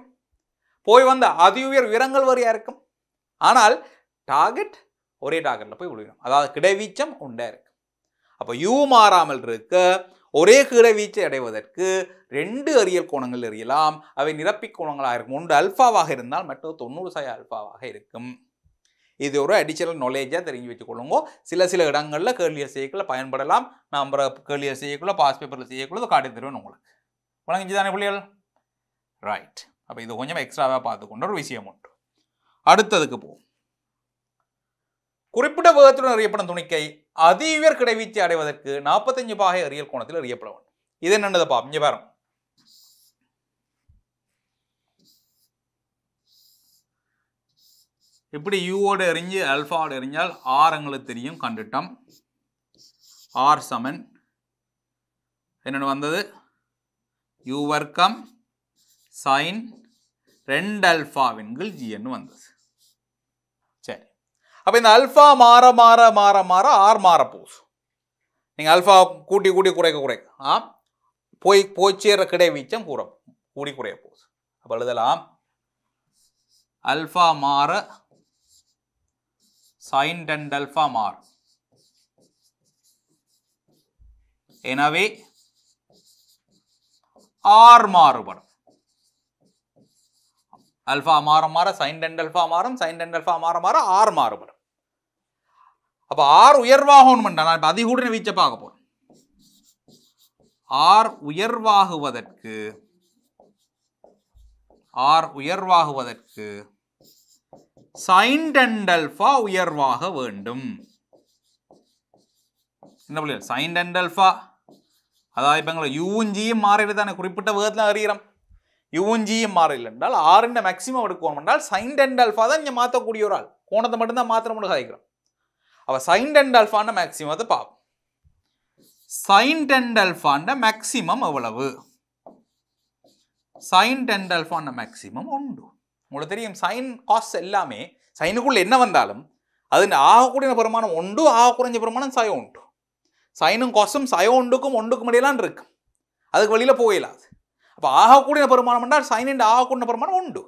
போய் வந்த அதி உயர் உயரங்கள் வேறையா இருக்கும். ஆனால் டார்கெட் ஒரே டார்கெட்டில் போய் விழுகும். அதாவது கிடைவீச்சம் உண்டா இருக்கு. அப்போ யூ மாறாமல் இருக்க ஒரே கிடைவீச்சை அடைவதற்கு 2 எறியல் கோணங்கள் எறியலாம். அவை நிரப்பி கோணங்களாக இருக்கும். ஒன்று அல்பாவாக இருந்தால் மற்றது 90 அல்பாவாக இருக்கும். இது ஒரு அடிஷனல் நாலேஜாக தெரிஞ்சு வச்சுக்கொள்ளுங்க. சில இடங்களில் கேள்வியர் செய்யக்குள்ள பயன்படலாம். நம்ம கேள்வியர் செய்யக்குள்ள பாஸ் பேப்பரில் செய்யக்குள்ள காட்டி தருவேன் உங்களுக்கு. வழங்கிச்சு தானே பிள்ளைகள்? ரைட். அப்போ இது கொஞ்சம் எக்ஸ்ட்ராவாக பார்த்துக்கொண்ட ஒரு விஷயம் உண்டு. அடுத்ததுக்கு போவோம். குறிப்பிட்ட வேகத்துடன் எறியப்படும் துணிக்கை அதி உயர் கிடைவீச்சை அடைவதற்கு 45 பாகை எறியல் கோணத்தில் எறியப்பட வேண்டும். இது என்னது பாப்போம். இங்கே பாருங்க, இப்படி யூவோடு எறிஞ்சு அல்ஃபாவோடு எறிஞ்சால் ஆர் எங்களுக்கு தெரியும், கண்டுட்டோம். ஆர் சமன் என்னென்னு வந்தது? யூ வர்க்கம் சைன் 2 அல்ஃபாவின் கீழ் ஜி என்று வந்தது. சரி, அப்போ இந்த அல்ஃபா மாற மாற மாற மாற ஆர் மாற போகுது. நீங்கள் அல்ஃபா கூட்டி கூட்டி குறைக்க போய் சேர்ற கிடை வீச்சம் கூடி குறைய போகுது. அப்போ எழுதலாம் அல்ஃபா மாற சைன் 2 அல்ஃபா மாறும். எனவே ஆர் மாறுபடும். அல்ஃபா மாற மாற சைன் 2 அல்ஃபா மாறும், சைன் 2 அல்ஃபா மாற மாற ஆர் மாறுபடும். அப்போ ஆர் உயர்வாகணும். நான் இப்போ அதிகூடின வீச்சை பார்க்க போறேன். ஆர் உயர்வாகுவதற்கு சைன் 2 அல்ஃபா உயர்வாக வேண்டும். என்ன புரியுது? சைன் 2 அல்ஃபா, அதாவது இப்போ எங்களை யூவும் ஜியும் மாறிடு தானே குறிப்பிட்ட வேகத்தில் அறிகிறோம். யூவும் ஜியும் மாறில் என்றால் ஆறின் மேக்சிமம் எடுக்கணும் என்றால் சைன் 2 அல்ஃபா தான் இங்கே மாற்றக்கூடிய ஒரு ஆள். கோணத்தை மட்டும்தான் மாற்ற முடியும் கதைக்கிறோம். அப்போ சைன் 2 அல்ஃபான மேக்சிமத்தை பார்ப்போம். சைன் 2 அல்ஃபான மேக்சிமம் எவ்வளவு? சைன் 2 அல்ஃபான மேக்சிமம் 1. உங்களுக்கு தெரியும் சைன் காஸ் எல்லாமே சைனுக்குள்ள என்ன வந்தாலும் அது ஆகக்கூடிய பெருமானம் 1, ஆக குறைஞ்ச பெருமானம் சை 1. சைனும் காசும் சை 1க்கும் 1க்கும் இடையிலான் இருக்கு. அதுக்கு வெளியில் போயிடாது. அப்போ ஆகக்கூடிய பெருமானம் என்றால் சைன் ஆகக்கூடிய பெருமானம் 1.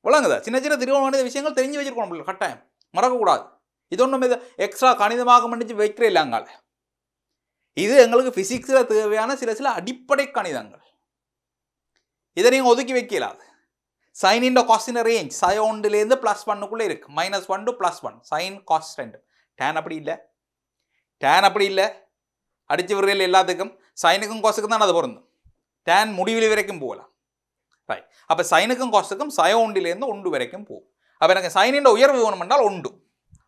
விளங்குதா? சின்ன சின்ன திருவண்ண விஷயங்கள் தெரிஞ்சு வச்சிருக்கணும், கட்டாயம் மறக்கக்கூடாது. இது ஒன்றும் இது எக்ஸ்ட்ரா கணிதமாக மன்னிச்சு வைக்கிற இல்லைங்கால. இது எங்களுக்கு பிசிக்ஸில் தேவையான சில அடிப்படை கணிதங்கள். இதை நீங்கள் ஒதுக்கி வைக்கலாது. சைனின் காஸ்டின் ரேஞ்ச் சை 1லேருந்து +1க்குள்ளே இருக்கு. -1 to +1 சைன் காஸ் 2. டேன் அப்படி இல்லை. அடிச்சு விடுறதில் எல்லாத்துக்கும் சைனுக்கும் காசுக்கும் தான் அது பொருந்தும். டேன் முடிவில் வரைக்கும் போகலாம். ரைட். அப்போ சைனுக்கும் காசுக்கும் சை 1லேருந்து 1 வரைக்கும் போகும். அப்போ எனக்கு சைனின் உயர்வு வேணும் என்றால் 1.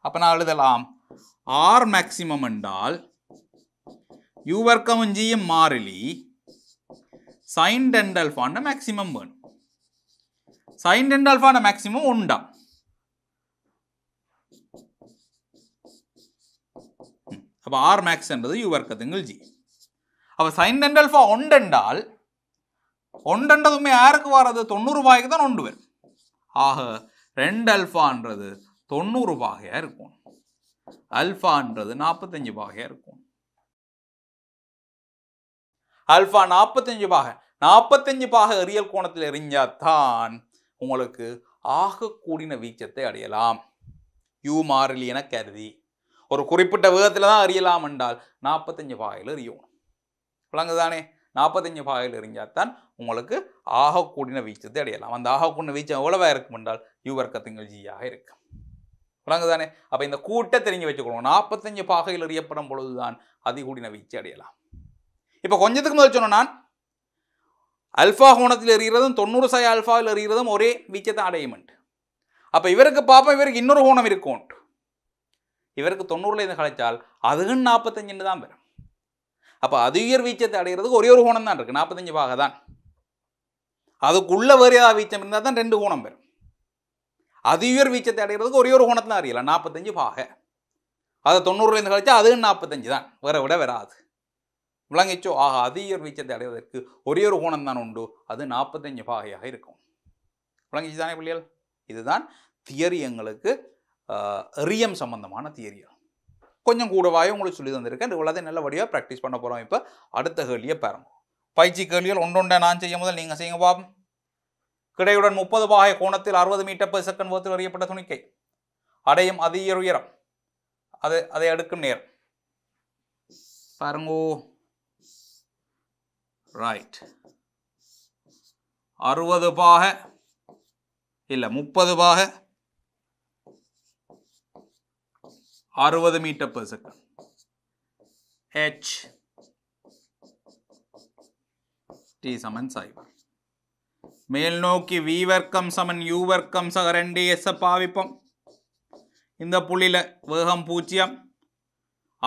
அப்போ நான் எழுதலாம் ஆர் மேக்சிமம் என்றால் யூ வர்க்கமும் ஜியும் மாறிலி சைன் 2 அல்ஃபான மேக்சிமம் வேணும். சைன் 2 அல்ஃபான மேக்சிமம் 1. அப்போ ஆர் மேக்ஸ் என்றது யூ வர்க்கத்துங்கள் ஜி. அப்போ சைன் 2 அல்ஃபா 1 என்றால் 1 என்றதுமே யாருக்கு வராது? 90 ரூபாய்க்கு தான் 1 வரும். ஆக 2 அல்ஃபான்றது 90 ரூபாயாக இருக்கும். அல்ஃபான்றது 45 பாகையாக இருக்கும். அல்ஃபா 45 பாக எரியல் கோணத்தில் எறிஞ்சாத்தான் உங்களுக்கு ஆக கூடின வீச்சத்தை அடையலாம். யூ மாறிலி என கருதி ஒரு குறிப்பிட்ட வேகத்தில் தான் அறியலாம் என்றால் 45 பாகையில் எறியணும். விளங்குதானே? 45 பாகையில் எறிஞ்சாத்தான் உங்களுக்கு ஆக கூடின வீச்சத்தை அடையலாம். அந்த ஆக கூடின வீச்சம் எவ்வளவா இருக்கும் என்றால் யூ வர்க்கத்துங்கள் ஜியாக இருக்கும். விளங்குதானே? அப்போ இந்த கூட்டை தெரிஞ்சு வச்சுக்கணும். 45 பாகையில் எறியப்படும் பொழுதுதான் அதிகூடின வீச்சு அடையலாம். இப்போ கொஞ்சத்துக்கு முதல் சொன்ன நான் அல்ஃபா கோணத்தில் எறிகிறதும் 90 சை அல்ஃபாவில் எறிகிறதும் ஒரே வீச்சத்தை அடையுமெண்ட். அப்போ இவருக்கு பார்ப்போம், இவருக்கு இன்னொரு கோணம் இருக்கும். இவருக்கு 90லேருந்து கழிச்சால் அதுவும் 45 தான் வரும். அப்போ அது உயர் வீச்சத்தை அடைகிறதுக்கு ஒரே ஒரு கோணம் தான் இருக்குது, 45 பாகை தான். அதுக்குள்ள வேறு ஏதாவது வீச்சம் இருந்தால் தான் 2 கோணம் வரும். அது உயர் வீச்சத்தை அடைகிறதுக்கு ஒரே ஒரு கோணத்தில் அறியலாம், 45 பாகை. அதை 90லேருந்து கழிச்சா அதுவும் 45 தான், வேற விட வராது. விளங்கிச்சோ? ஆக அதிக வீச்சத்தை அடைவதற்கு ஒரே ஒரு கோணம் தான் உண்டு, அது 45 பாகையாக இருக்கும். விளங்கிச்சு தானே பிள்ளைகள்? இதுதான் தியரி, எங்களுக்கு ரியம் சம்பந்தமான தியரியா. கொஞ்சம் கூடவாய் உங்களுக்கு சொல்லி தந்திருக்கேன். இவ்வளோ நல்ல வடிவாக ப்ராக்டிஸ் பண்ண போகிறோம். இப்போ அடுத்த கேள்வியை பாருங்க. பயிற்சி கேள்விகள் ஒன்றொன்றை நான் செய்யும் முதல் நீங்கள் செய்யுங்க பாப்போம். கிடையுடன் 30 பாகை கோணத்தில் 60 மீட்டர்/செகண்ட் வேகத்தில் எறியப்பட்ட துணிக்கை அடையும் அதிக உயரம், அதை அடுக்கும் நேரம் பாருங்கோ. ரைட். 60 பாகை இல்லை 30 பாகை 60 மீட்டர்/செகண்ட். h t சமன் 0. மேல் நோக்கி v வர்க்கம் சமன் u வர்க்கம் சக 2s பாவிப்போம். இந்த புள்ளியில் வேகம் 0.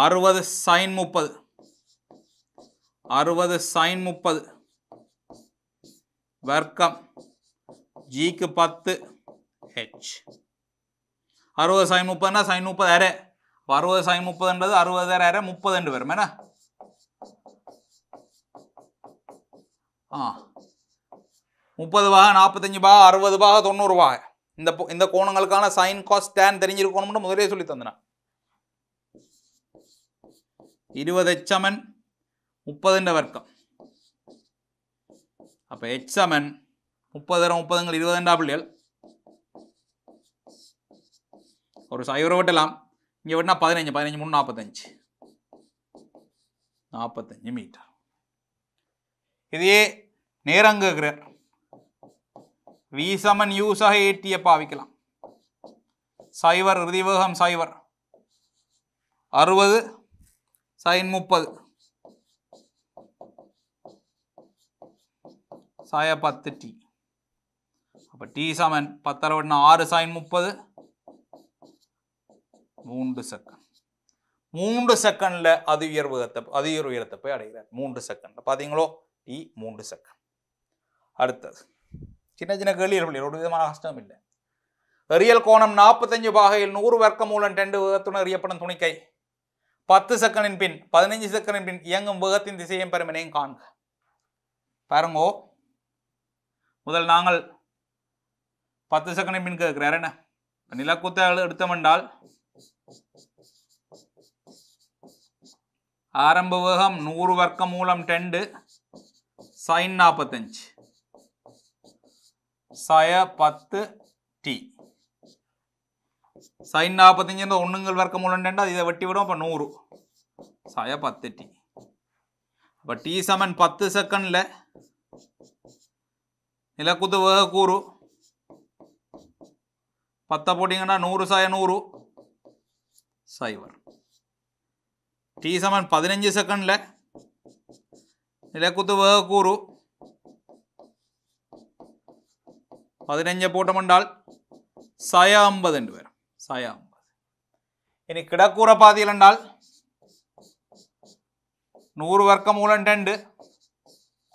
60 sin 30 வர்க்கம் ஜிக்கு 10 h. 60 sin 30 sin 30 அரை. 60 sin 30 60 அரை 30 வரும். என்ன 30 பாக 45 பாக 60 பாக 90 பாக இந்த கோணங்களுக்கான சைன் காஸ் tan தெரிஞ்சிருக்கணும்னு முதலே சொல்லி தந்தேன். 20 h சமன் 30 வர்க்கம். அப்ப h சமன் 30 30 20 பிள்ளைகள் ஒரு சைவரை விட்டலாம். இங்கே விட்டா 15 15 3 45 45 மீட்டர். இதையே நேரம் கேட்கிறார். v சமன் u சக at பாவிக்கலாம். சைவர் இறுதி வேகம் சைவர் 60 sin 30 சாய 10 t. அப்ப t சமன் 10 6 sin 30 3 செகண்ட். 3 செகண்ட்ல அதிக உயரத்தை போய் அடைகிறார். 3 செகண்ட் பாத்தீங்களோ t 3 செகண்ட். அடுத்தது சின்ன சின்ன கேள்விகள் ஒரு விதமான கஷ்டம் இல்லை. எறியல் கோணம் 45 பாகையில் 100 வர்க்கமூலம் 2 வேகத்துடன் எறியப்படும் துணிக்கை 10 செகண்டின் பின் 15 செகண்டின் பின் இயங்கும் வேகத்தின் திசையும் பெருமனையும் காண்க. பாருங்கோ, முதல் நாங்கள் 10 செகண்டின் பின் கேட்கிறார். என்ன நிலக்குத்த எடுத்தமென்றால் ஆரம்ப வேகம் 100 வர்க்கமூலம் 2 sin 45 சாய 10 t. sin 45 ஒண்ணுங்கள் வர்க்கமூலம் 2 இதை வெட்டி விடும். அப்ப 100 சாய 10 t. அப்ப t சமன் 10 செகண்ட்ல நிலக்குத்து வேக கூறு 10 போட்டீங்கன்னா 100 சாய 100 சைவர். t சமன் 15 செகண்ட்ல நிலக்குத்து வேக கூறு 15 போட்டோம்னால் சாய 50 என்று வரும். சாய 50. இனி கிடக்கூற பாதியில் என்றால் 100 வர்க்கமூலம் 2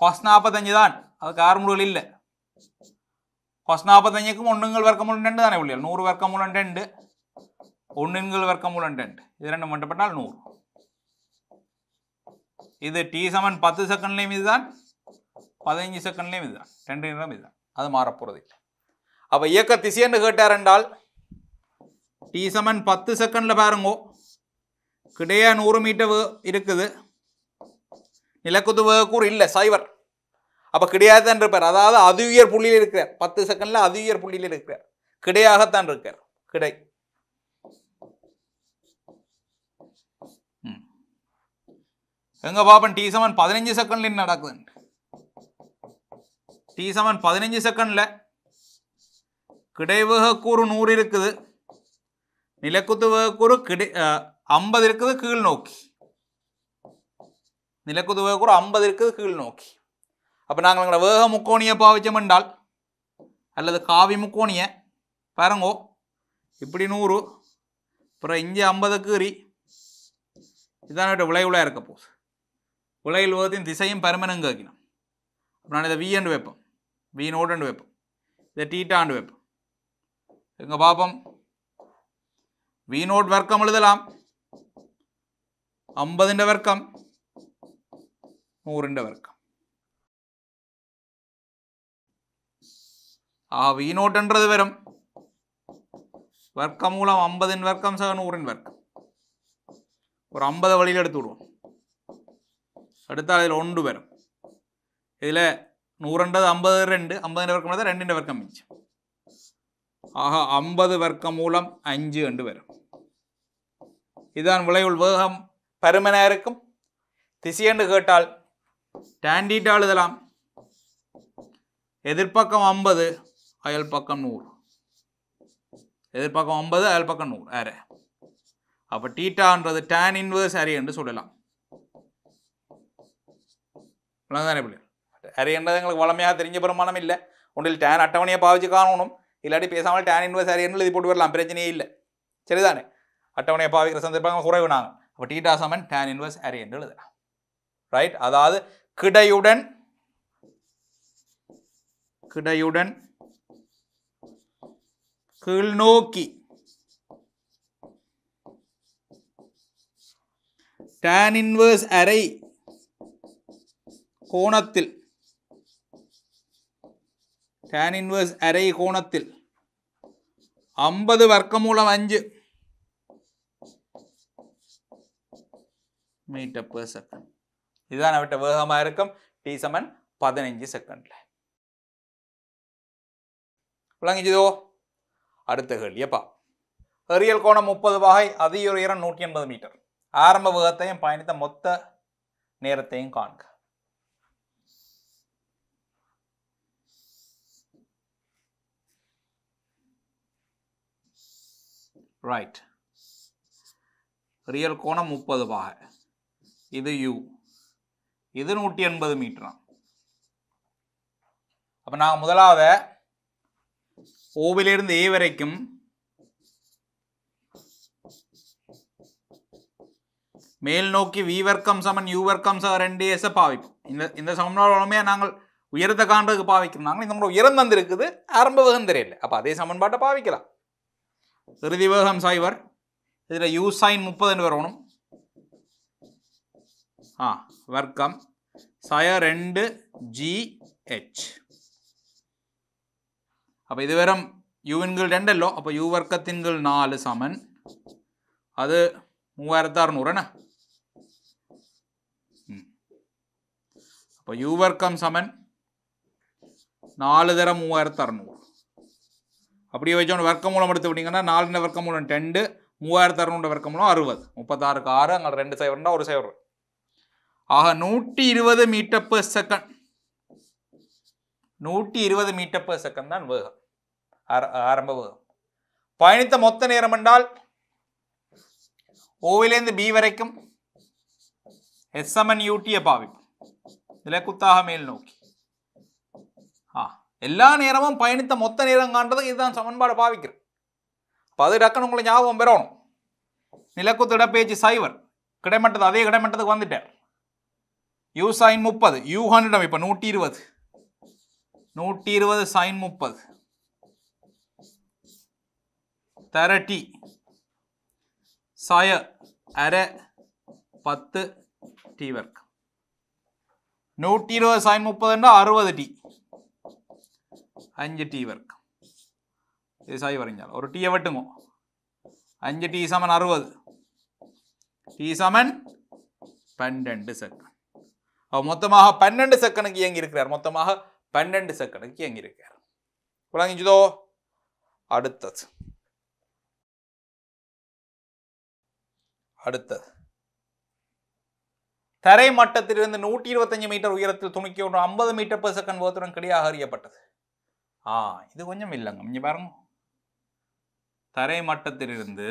cos 45 தான். அதுக்கு ஆறுமுடிகள் இல்லை. cos 45க்கும் ஒண்ணுங்கள் வர்க்கமூலம் 2 தானே பிள்ளைகள். 100 வர்க்கமூலம் 2 ஒண்ணுங்கள் வர்க்கமூலம் 2 இது ரெண்டு மட்டுப்பட்டால் 100. இது t சமன் 10 செகண்ட்லையும் இதுதான் 15 செகண்ட்லையும் இதுதான். 2 நிமிடம் இதுதான். அது மாறப்போறது இல்லை. அப்ப இயக்க திசைன்னு கேட்டார் என்றால் t சமன் 10 செகண்ட்ல பாருங்கோ, கிடையா 100 மீட்டர் இருக்குது. நிலக்குத்து வேகக்கூறு இல்லை சைவர். அப்ப கிடையாதுதான் இருப்பார். அதாவது அது உயர் புள்ளியில் இருக்கிறார். 10 செகண்ட்ல அது உயர் புள்ளியில் இருக்கிறார். கிடையாகத்தான் இருக்கார். கிடை எங்க பாப்பன் t சமன் 15 செகண்ட்ல என்ன நடக்குது? t சமன் 15 செகண்ட்ல கிடைவேகக்கூறு 100 இருக்குது. நிலக்குத்து வேகக்கூறு 50 இருக்குது கீழ் நோக்கி. நிலக்குத்து வேகக்கூறு 50 இருக்குது கீழ் நோக்கி. அப்ப நாங்கள் வேக முக்கோணிய பாவிச்சோம் என்றால் அல்லது காவி முக்கோணிய பாருங்கோ, இப்படி 100 அப்புறம் இங்கே 50 கீறி இதான் விளைவுல இருக்க போகுது. விளைவில் வேகத்தின் திசையும் பருமனுங்க வைக்கணும். நான் இதை v என்று வைப்போம், v நோட் என்று வைப்போம், இதை டீட்டா என்று வைப்போம். எங்க பாப்போம், v நோட் வர்க்கம் எழுதலாம் 50 வர்க்கம் 100 வர்க்கம். v நோட் என்றது வரும் வர்க்கமூலம் 50 வர்க்கம் சக 100 வர்க்கம். ஒரு 50 வழியில் எடுத்து விடுவோம். அடுத்தால் இதில் 1 வரும். இதில் 100 50 50 வர்க்கம் 2 வர்க்கம் மிச்சம். ஆக 50 வர்க்கமூலம் 5 என்று வரும். இதுதான் விளைவுள் வேகம் பருமனாக இருக்கும். திசை என்று கேட்டால் tan θ எழுதலாம். எதிர்பக்கம் 50 அயல் பக்கம் 100. எதிர்பக்கம் 50 அயல் பக்கம் 100 அரே. அப்ப θன்றது tan இன்வர்ஸ் அரே என்று சொல்லலாம். அரே என்றது எங்களுக்கு வளமையாக தெரிஞ்ச பிரமாணம் இல்லை. ஒன்றில் tan அட்டவணையை பாவிச்சு காணணும். இல்லாட்டி பேசாமல் tan இன்வர்ஸ் அரே என்று எழுதி போட்டு வரலாம், பிரச்சனையே இல்லை. சரிதானே? அட்டவணையை பாவிக்கிற சந்தர்ப்பங்கள் குறைவு நாங்கள். அப்போ θ சமன் tan இன்வர்ஸ் அரே என்று எழுதலாம். ரைட்? அதாவது கிடையுடன் கீழ்நோக்கி tan இன்வர்ஸ் அரை கோணத்தில் tan inverse அரை கோணத்தில் 50 வர்க்கமூலம் 5 மீட்டர் per செகண்ட். இதுதான் அவட்ட வேகமாக இருக்கும். t சமன் 15 செகண்ட்ல. விளங்கிச்சதோ? அடுத்த கேள்வி எப்பா எறியல் கோணம் 30 வகை, அதிக உயரம் 180 மீட்டர். ஆரம்ப வேகத்தையும் பயணித்த மொத்த நேரத்தையும் காண்க. ரைட், ரியல் கோணம் 30 வகை, இது u, இது 180 மீட்டர். அப்ப நான் முதலாவது ஓவிலிருந்து ஏ வரைக்கும் மேல் நோக்கி v வர்க்கம் சமன் u வர்க்கம் சம 2s பாவிப்போம். இந்த சமன்பாடு நாங்கள் உயரத்தை காண்றதுக்கு பாவிக்கிறோம். நாங்கள் இந்த முறை உயரம் தந்திருக்குது, ஆரம்ப வேகம் தெரியல. அப்ப அதே சமன்பாட்டை பாவிக்கலாம். இறுதி வேகம் சைவர், இதுல u sin 30 வரணும். வர்க்கம் சய 2 gh. அப்ப இது வெறும் u இன் கீழ் 2 இல்லோ, அப்ப u வர்க்கத்தின் கீழ் 4 சமன் அது 3600. அப்ப u வர்க்கம் சமன் 4 தரம் 3600. அப்படியே வச்சோன்னு வர்க்கமூலம் எடுத்து விட்டீங்கன்னா 4 வர்க்கமூலம் 2, 3600 வர்க்கமூலம் 60, 36க்கு 6, அங்கே 2 சைவர்னா 1 சைவர். ஆக 120 meter per second. 120 meter per second தான் வேகம், ஆரம்ப வேகம். பயணித்த மொத்த நேரம் என்றால் ஓவிலிருந்து பி வரைக்கும் s சமன் ut பாவிப்போம். இதில் குத்தாக மேல் நோக்கி எல்லா நேரமும் பயணித்த மொத்த நேரம் காண்றதுக்கு இதுதான் சமன்பாடு பாவிக்கிறேன். அப்போ அது டக்குன்னு உங்களை ஞாபகம் பெறணும். நிலக்குத்து இடப்பெயர்ச்சி சைவர், கிடைமட்டது அதே கிடைமட்டத்துக்கு வந்துட்டார். u sin 30, u 100, இப்போ 120 sin 30 30 சய அரை 10 t வர்க்கம். 120 sin 30 60 t, 5 t வர்க்கம். இது சாய் வரைஞ்சால் ஒரு டீயை வெட்டுங்க. 5 t சமன் 60, t சமன் 12 செகண்ட். மொத்தமாக 12 செகண்டுக்கு இயங்கி இருக்கிறார். மொத்தமாக 12 செகண்டுக்கு இயங்கி இருக்கிறார். விளங்கிச்சதோ? அடுத்தது தரை மட்டத்திலிருந்து 125 மீட்டர் உயரத்தில் துணிக்கி 50 மீட்டர் per செகண்ட் வேகத்துடன் கிடையாக அறியப்பட்டது. இது கொஞ்சம் இல்லைங்க, இங்க பாருங்க. தரை மட்டத்திலிருந்து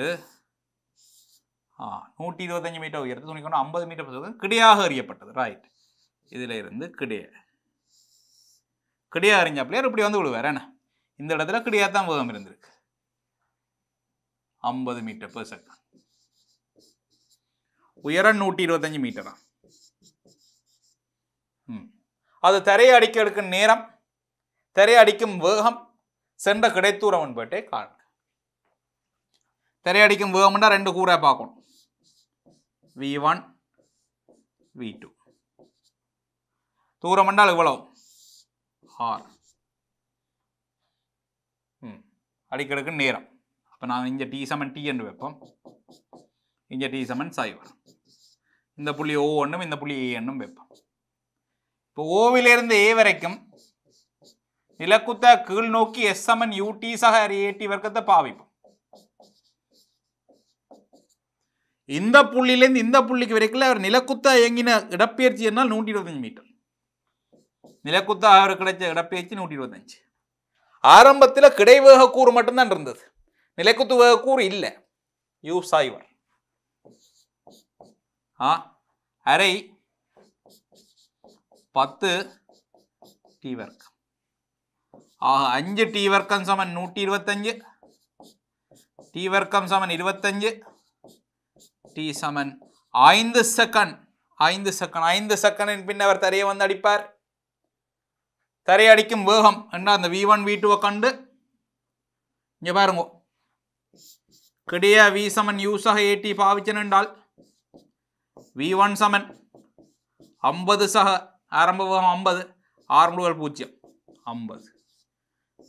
125 மீட்டர் உயரத்தில் துணிக்கி 50 மீட்டர் per செகண்ட் கிடையாக அறியப்பட்டது. ரைட், இதுல இருந்து கிடையா அறிஞ்ச பிள்ளையார் இப்படி வந்து விடுவார். என்ன, இந்த இடத்துல கிடையா தான் வேகம் இருந்திருக்கு. 50 மீட்டர் per செகண்ட், உயரம் 125 மீட்டரா. அது தரையை அடிக்க எடுக்கும் நேரம், தரையை அடிக்கும் வேகம், சென்ற கிடைத்தூரம் என்பதை காண்க. தரையை அடிக்கும் வேகம்னா 2 கூரை பார்க்கணும். v1 v2. தூரம் என்றால் இவ்வளவு r. அடிக்க எடுக்கும் நேரம். அப்ப நான் இங்க t சமன் t என்று வைப்போம். இங்க t சமன் சைவர். இந்த புள்ளி O என்னும் இந்த புள்ளி A என்னும் வைப்போம். இப்போ ஓவிலிருந்து ஏ வரைக்கும் நிலக்குத்த கீழ் நோக்கி s சமன் ut சக at வர்க்கத்தை பாவிப்போம். இந்த புள்ளியிலிருந்து இந்த புள்ளிக்கு வரைக்கும் அவர் நிலக்குத்த இயங்கின இடப்பெயர்ச்சி என்னால் 125 மீட்டர். நிலக்குத்த அவர் கிடைச்ச இடப்பெயர்ச்சி 125. ஆரம்பத்தில் கிடைவேக கூறு மட்டும்தான் இருந்தது, நிலக்குத்து வேக கூறு இல்லை. u சைவர் அரை 10 t வர்க்கம். ஆக 5 t வர்க்கம் சமன் 125, t வர்க்கம் சமன் 25, t சமன் 5 செகண்ட். 5 செகண்டின் பின் அவர் தரையை வந்து அடிப்பார். தரையை அடிக்கும் வேகம் என்ன, அந்த v1 v2 கண்டு இங்க பாருங்க. கிடையா v சமன் u சக at பாவிச்சன் என்றால் v1 சமன் 50 சக ஆரம்ப வேகம் 50, ஆரம்புகள் 0 50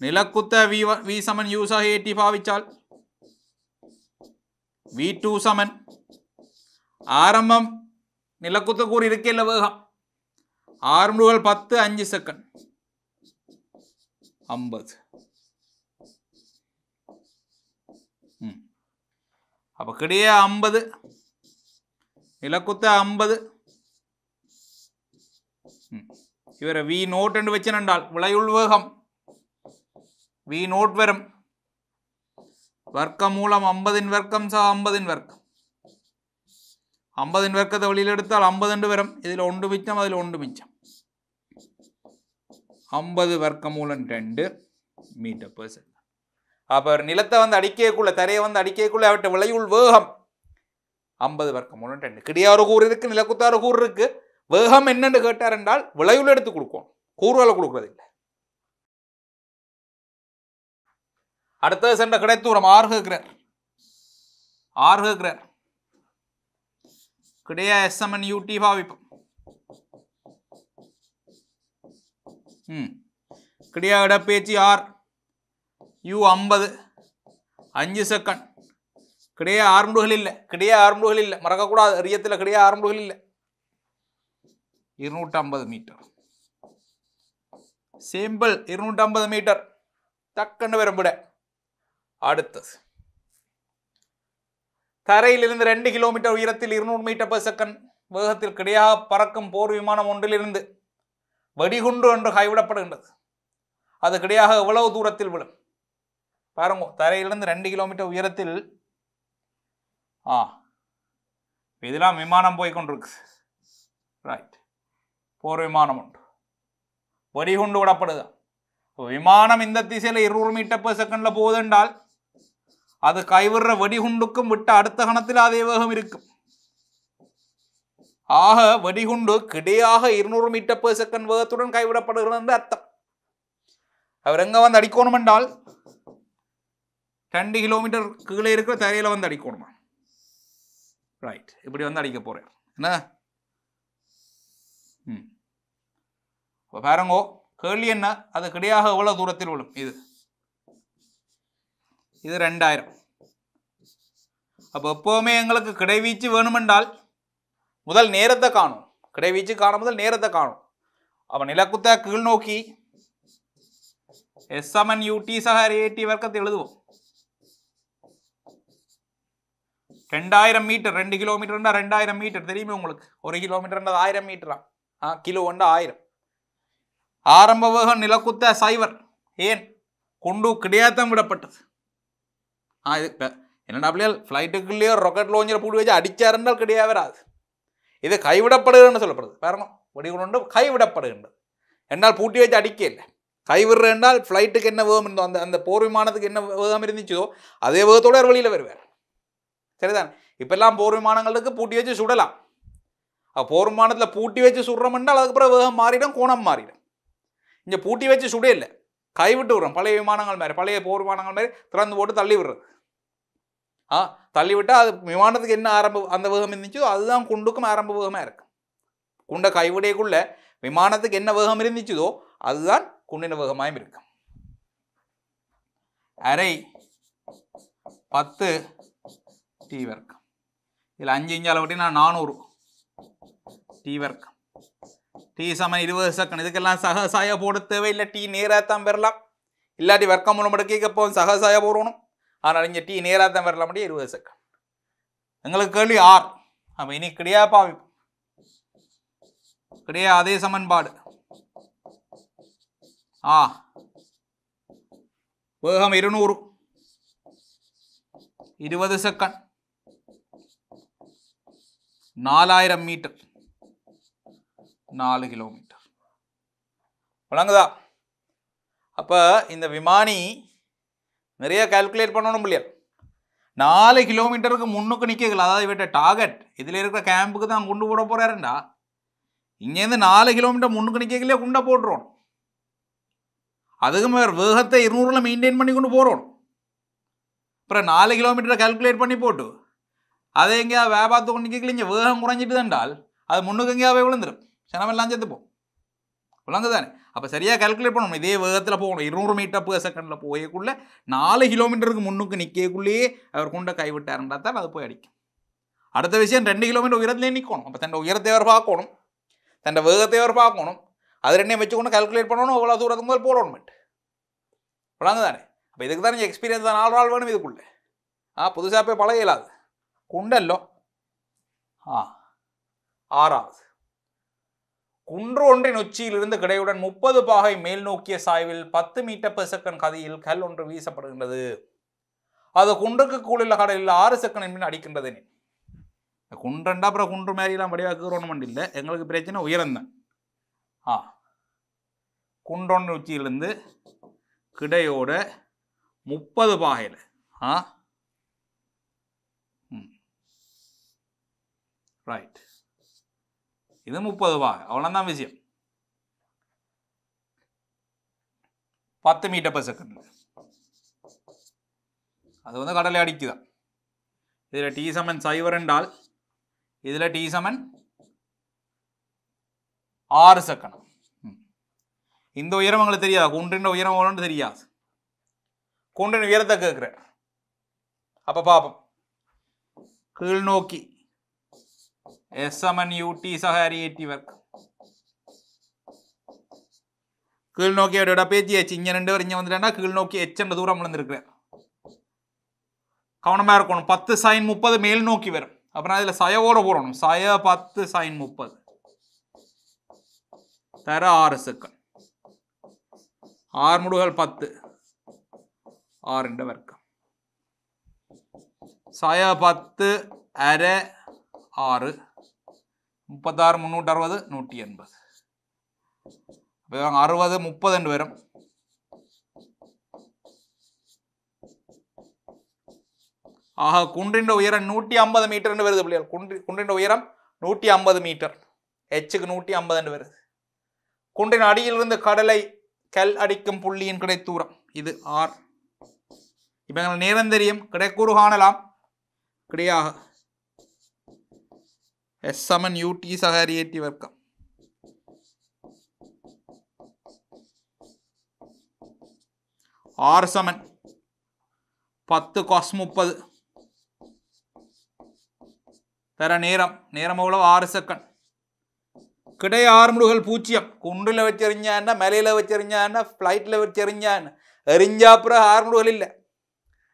நிலக்குத்த v சமன் u சக at பாவிச்சால் v2 சமன் ஆரம்பம் நிலக்குத்த கூறு இருக்கேல்ல வேகம் ஆரம்புகள் 10 5 செகண்ட் 50 அப்போ கிடையே 50 நிலக்குத்த 50 இவரை வி நோட் என்று வச்சனென்றால் விளையுள் வேகம் வி நோட் வரும் வர்க்கம் மூலம் 50 வர்க்கம் சா 50 வர்க்கம் 50 வர்க்கத்தை வெளியில் எடுத்தால் 50 வரும் இதில் 1 மிச்சம் அதில் 1 மிச்சம் 50 வர்க்கம் மூலம் 2 மீட்டர்/s. அப்போ நிலத்தை வந்து அடிக்கக்குள்ள தரையை வந்து அடிக்கக்குள்ள அவற்றை விளையுள் வேகம் 50 வர்க்கம் மூலம் 2 கிடையாறு கூறு இருக்கு நிலக்குத்தாறு கூறு இருக்கு வேகம் என்னன்னு கேட்டார் என்றால் விளையுள் எடுத்து கொடுக்கும் கூறுகளை கொடுக்கறது இல்லை. அடுத்தது சென்ற கிடைத்தூரம் ஆறு கேட்கிறார் கிடையா எஸ் சமன் யூடி பாவிப்போம் கிடையா இடப்பேச்சு ஆர் யூ 50 5 செகண்ட் கிடையா ஆர்முடுகள் இல்லை மறக்கக்கூடாது ரியத்தில் கிடையா ஆர்முடுகள் இல்லை 250 மீட்டர் சிம்பிள் 250 மீட்டர் டக்குன்னு விரும்பிட. அடுத்தது தரையிலிருந்து 2 கிலோமீட்டர் உயரத்தில் 200 மீட்டர்/s வேகத்தில் கிடையாக பறக்கும் போர் விமானம் ஒன்றிலிருந்து வெடிகுண்டு என்று கைவிடப்படுகின்றது. அது கிடையாக எவ்வளவு தூரத்தில் விழும் பாருங்க. தரையிலிருந்து 2 கிலோமீட்டர் உயரத்தில் இதெல்லாம் விமானம் போய் கொண்டிருக்கு ரைட் போர் விமானம் உண்டு வெடிகுண்டு விடப்படுதான். விமானம் இந்த திசையில் 200 மீட்டர்/s போகுது என்றால் அது கைவிடுற வெடிகுண்டுக்கும் விட்ட அடுத்த கணத்தில் அதே வேகம் இருக்கும். ஆக வெடிகுண்டு கிடையாக 200 மீட்டர்/s வேகத்துடன் கைவிடப்படுகிறது என்று அர்த்தம். அவர் எங்க வந்து அடிக்கணும் என்றால் 2 கிலோமீட்டர் கீழே இருக்கிற தரையில வந்து அடிக்கணுமா ரைட் இப்படி வந்து அடிக்க போறேன் என்ன பாருங்கோ கேள்வி என்ன அது கிடையாக எவ்வளவு தூரத்தில் விழும் இது 2000. அப்போ எப்பவுமே எங்களுக்கு கிடைவீச்சு வேணுமென்றால் முதல் நேரத்தை காணும் கிடைவீச்சு காணும் முதல் நேரத்தை காணும். அப்போ நிலக்குத்த கீழ் நோக்கி எஸ் சமன் யூடி சக at வர்க்கத்தை எழுதுவோம் 2000 மீட்டர் 2 கிலோமீட்டர் 2000 மீட்டர் தெரியுமே உங்களுக்கு 1 கிலோமீட்டர் 1000 மீட்டரா கிலோ 1000 ஆரம்ப வேகம் நிலக்குத்த 0 ஏன் கொண்டு கிடையாத்தான் விடப்பட்டது. என்னடா பிள்ளைகள் ஃப்ளைட்டுக்குள்ளேயோ ராக்கெட் லான்ச்சரை பூட்டி வச்சு அடிச்சாருந்தால் கிடையாது வராது. இது கைவிடப்படுதுன்னு சொல்லப்படுது பாருங்க வெடிகுண்டு கைவிடப்படுகின்றது என்னால் பூட்டி வச்சு அடிக்க இல்லை கைவிடுற என்றால் ஃப்ளைட்டுக்கு என்ன வேகம் இருந்தோ அந்த போர் விமானத்துக்கு என்ன வேகம் இருந்துச்சோ அதே வேகத்தோட வெளியில் வருவார் சரிதான். இப்பெல்லாம் போர் விமானங்களுக்கு பூட்டி வச்சு சுடலாம். போர் விமானத்தில் பூட்டி வச்சு சுடுறோம் என்றால் அதுக்கப்புறம் வேகம் மாறிடும் கோணம் மாறிடும். இங்கே பூட்டி வச்சு சுட இல்லை கைவிட்டு விடுறோம் பழைய விமானங்கள் மாதிரி பழைய போர் விமானங்கள் மாதிரி திறந்து போட்டு தள்ளி விடுறது தள்ளி விட்டால் அது விமானத்துக்கு என்ன அந்த வேகம் இருந்துச்சோ அதுதான் குண்டுக்கும் ஆரம்ப வேகமாக இருக்கும். குண்டை கைவிடைக்குள்ள விமானத்துக்கு என்ன வேகம் இருந்துச்சதோ அதுதான் குண்டின வேகமாயும் இருக்கும். அரை 10 டி வர்க்கம் இதில் 5 இஞ்சால விட்டினா 400 டி வர்க்கம் டி சமன் 20 செகண்ட். இதுக்கெல்லாம் சகசாய போட தேவையில்லை டி நேராகத்தான் பெறலாம் இல்லாட்டி வர்க்கம் மூலம் எடுக்க போகும் சகசாய போடணும். ஆனால் இங்கே டி நேராகத்தான் பெறலாம் 20 செகண்ட். எங்களுக்கு கேள்வி ஆர். அப்போ இனி கிடையா பாவிப்போம் கிடையா அதே சமன்பாடு வேகம் 200 20 செகண்ட் 4000 மீட்டர் 4 கிலோமீட்டர் வழங்குதா. அப்போ இந்த விமானி நிறைய கால்குலேட் பண்ணணும் இல்லையா 4 கிலோமீட்டருக்கு முன்னுக்கு நிற்கல அதாவது இவட்ட டார்கெட் இதில் இருக்கிற கேம்புக்கு தான் குண்டு போட போகிறாருண்டா இங்கேருந்து 4 கிலோமீட்டர் முன்னுக்கு நிற்கலையே குண்டை போட்டுருவோம். அதுக்கும் வேகத்தை 200 மெயின்டைன் பண்ணி கொண்டு போகிறோம். அப்புறம் 4 கிலோமீட்டரை கால்குலேட் பண்ணி போட்டு அதை எங்கேயா வியாபாரத்தை கொண்டு நிற்கல இங்கே வேகம் குறைஞ்சிட்டு என்றால் அது முன்னுக்கு எங்கேயாவே விழுந்துடும் சனமெல்லாம் செத்துப்போம் விளங்கு தானே. அப்போ சரியாக கால்குலேட் பண்ணணும். இதே வேகத்தில் போகணும். 200 மீட்டர் per செகண்டில் போயக்குள்ளே 4 கிலோமீட்டருக்கு முன்னுக்கு நிற்கக்குள்ளேயே அவர் கொண்ட கைவிட்டாருன்றா தான் அது போய் அடிக்கும். அடுத்த விஷயம் 2 கிலோமீட்டர் உயரத்துலேயே நிற்கணும். அப்போ தன் உயரத்தை அவர் பார்க்கணும், தன் வேகத்தை அவர் பார்க்கணும். அது ரெண்டையும் வச்சுக்கொண்டு கால்குலேட் பண்ணணும். அவ்வளோ தூரத்துக்கு முதல் போடணும். விளங்கு தானே? அப்போ இதுக்கு தான் நீங்கள் எக்ஸ்பீரியன்ஸ் தான் 4 நாள் வேணும் இதுக்குள்ளே. புதுசாக போய் பழக இயலாது. குண்டல்லோ. ஆறாவது, குன்று ஒன்றின் உச்சியிலிருந்து கிடையுடன் 30 பாகை மேல் நோக்கிய சாய்வில் 10 மீட்டர் per செகண்ட் கதியில் கல் ஒன்று வீசப்படுகின்றது. அது குன்றுக்கு கூடுள்ள கடலில் 6 செகண்ட் என்பது அடிக்கின்றது. குன்றண்டா அப்புறம் குன்று மாதிரிலாம் வடிவாக்குறோம் இல்லை, எங்களுக்கு பிரச்சனை உயரந்தான். குன்றொன்று உச்சியிலிருந்து கிடையோட 30 பாகையில் ரைட், இது 30 பாகை, அவ்வளோதான் விஷயம். 10 மீட்டர் per செகண்ட் அது வந்து கடலை அடிக்குதான். இதில் டி சமன் 0 என்றால் இதில் டி சமன் 6 செகண்ட். இந்த உயரம் உங்களுக்கு தெரியாது, குன்றின் உயரம் எவ்வளோன்னு தெரியாது. குன்றின் உயரத்தை கேட்குறேன். அப்போ பார்ப்போம். கீழ் நோக்கி S சமன் UT சக அரியேற்றி வர்க்கம். கீழ் நோக்கி அவரோட பேச்சு இங்கே 2 பேர் இங்கே வந்துட்டேன்னா கீழ் நோக்கி எச்சென்ற தூரம் விழுந்திருக்கிறேன். கவனமாக இருக்கணும். 10 sin 30 மேல் நோக்கி வரும். அப்புறம் அதில் சயோட போடணும். சய 10 sin 30 தர 6 செகண்ட். 6 முடுகள் 10 6 வர்க்கம். சய 10 அரை 6 36 360 180. 60 30 வரும். ஆக குன்றின் உயரம் 150 மீட்டர் வருது பிள்ளைகள். குன்றின் உயரம் 150 மீட்டர், எச்சுக்கு 150 வருது. குன்றின் அடியிலிருந்து கடலை கல் அடிக்கும் புள்ளியின் கிடை தூரம் இது R. இப்போ எங்களுக்கு நேரம் தெரியும், கிடைக்கூறு காணலாம். கிடையாக S சமன் UT சக அரியேற்றி வர்க்கம். R சமன் 10 cos 30 தர நேரம் எவ்வளவு 6 செகண்ட். கிடை 6 முடுகள் 0. குன்றில் வச்செறிஞ்சான்னா, மலையில் வச்செறிஞ்சான்னா, ஃப்ளைட்டில் வச்செறிஞ்சான்னு எரிஞ்சாப்புறம் 6 முடுகள் இல்லை.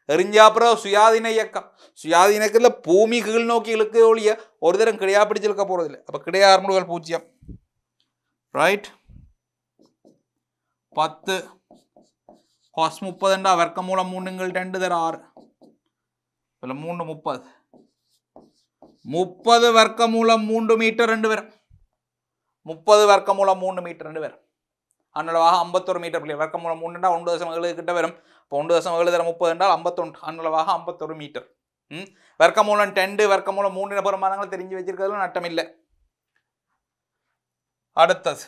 எரிஞ்சாப்புறம் சுயாதீன இயக்கம். சுயாதீன இயக்கத்தில் பூமி கீழ் நோக்கி இழுக்க ஒழிய ஒரு தரம் கிடையா பிடிச்சு இழுக்க போகிறதில்லை. அப்போ கிடை 6 முடுகள் 0 ரைட். 10 cos 30 வர்க்க மூலம் 3 2 தர 6 இதில் 3 30 30 வர்க்க மூலம் 3 மீட்டர் 2 வரும். 30 வர்க்க மூலம் 3 மீட்டர் 2 வரும். அன்னளவாக 51 மீட்டர் பிள்ளை. வர்க்க மூலம் 3 1.7 கிட்ட வரும். இப்போ 1.7 தர 30 என்றால் 51 அன்னளவாக 51 மீட்டர். வர்க்க மூலம் 2 வர்க்க மூலம் 3 பெருமானங்கள் தெரிஞ்சு வச்சிருக்கிறதுல நட்டம் இல்லை. அடுத்தது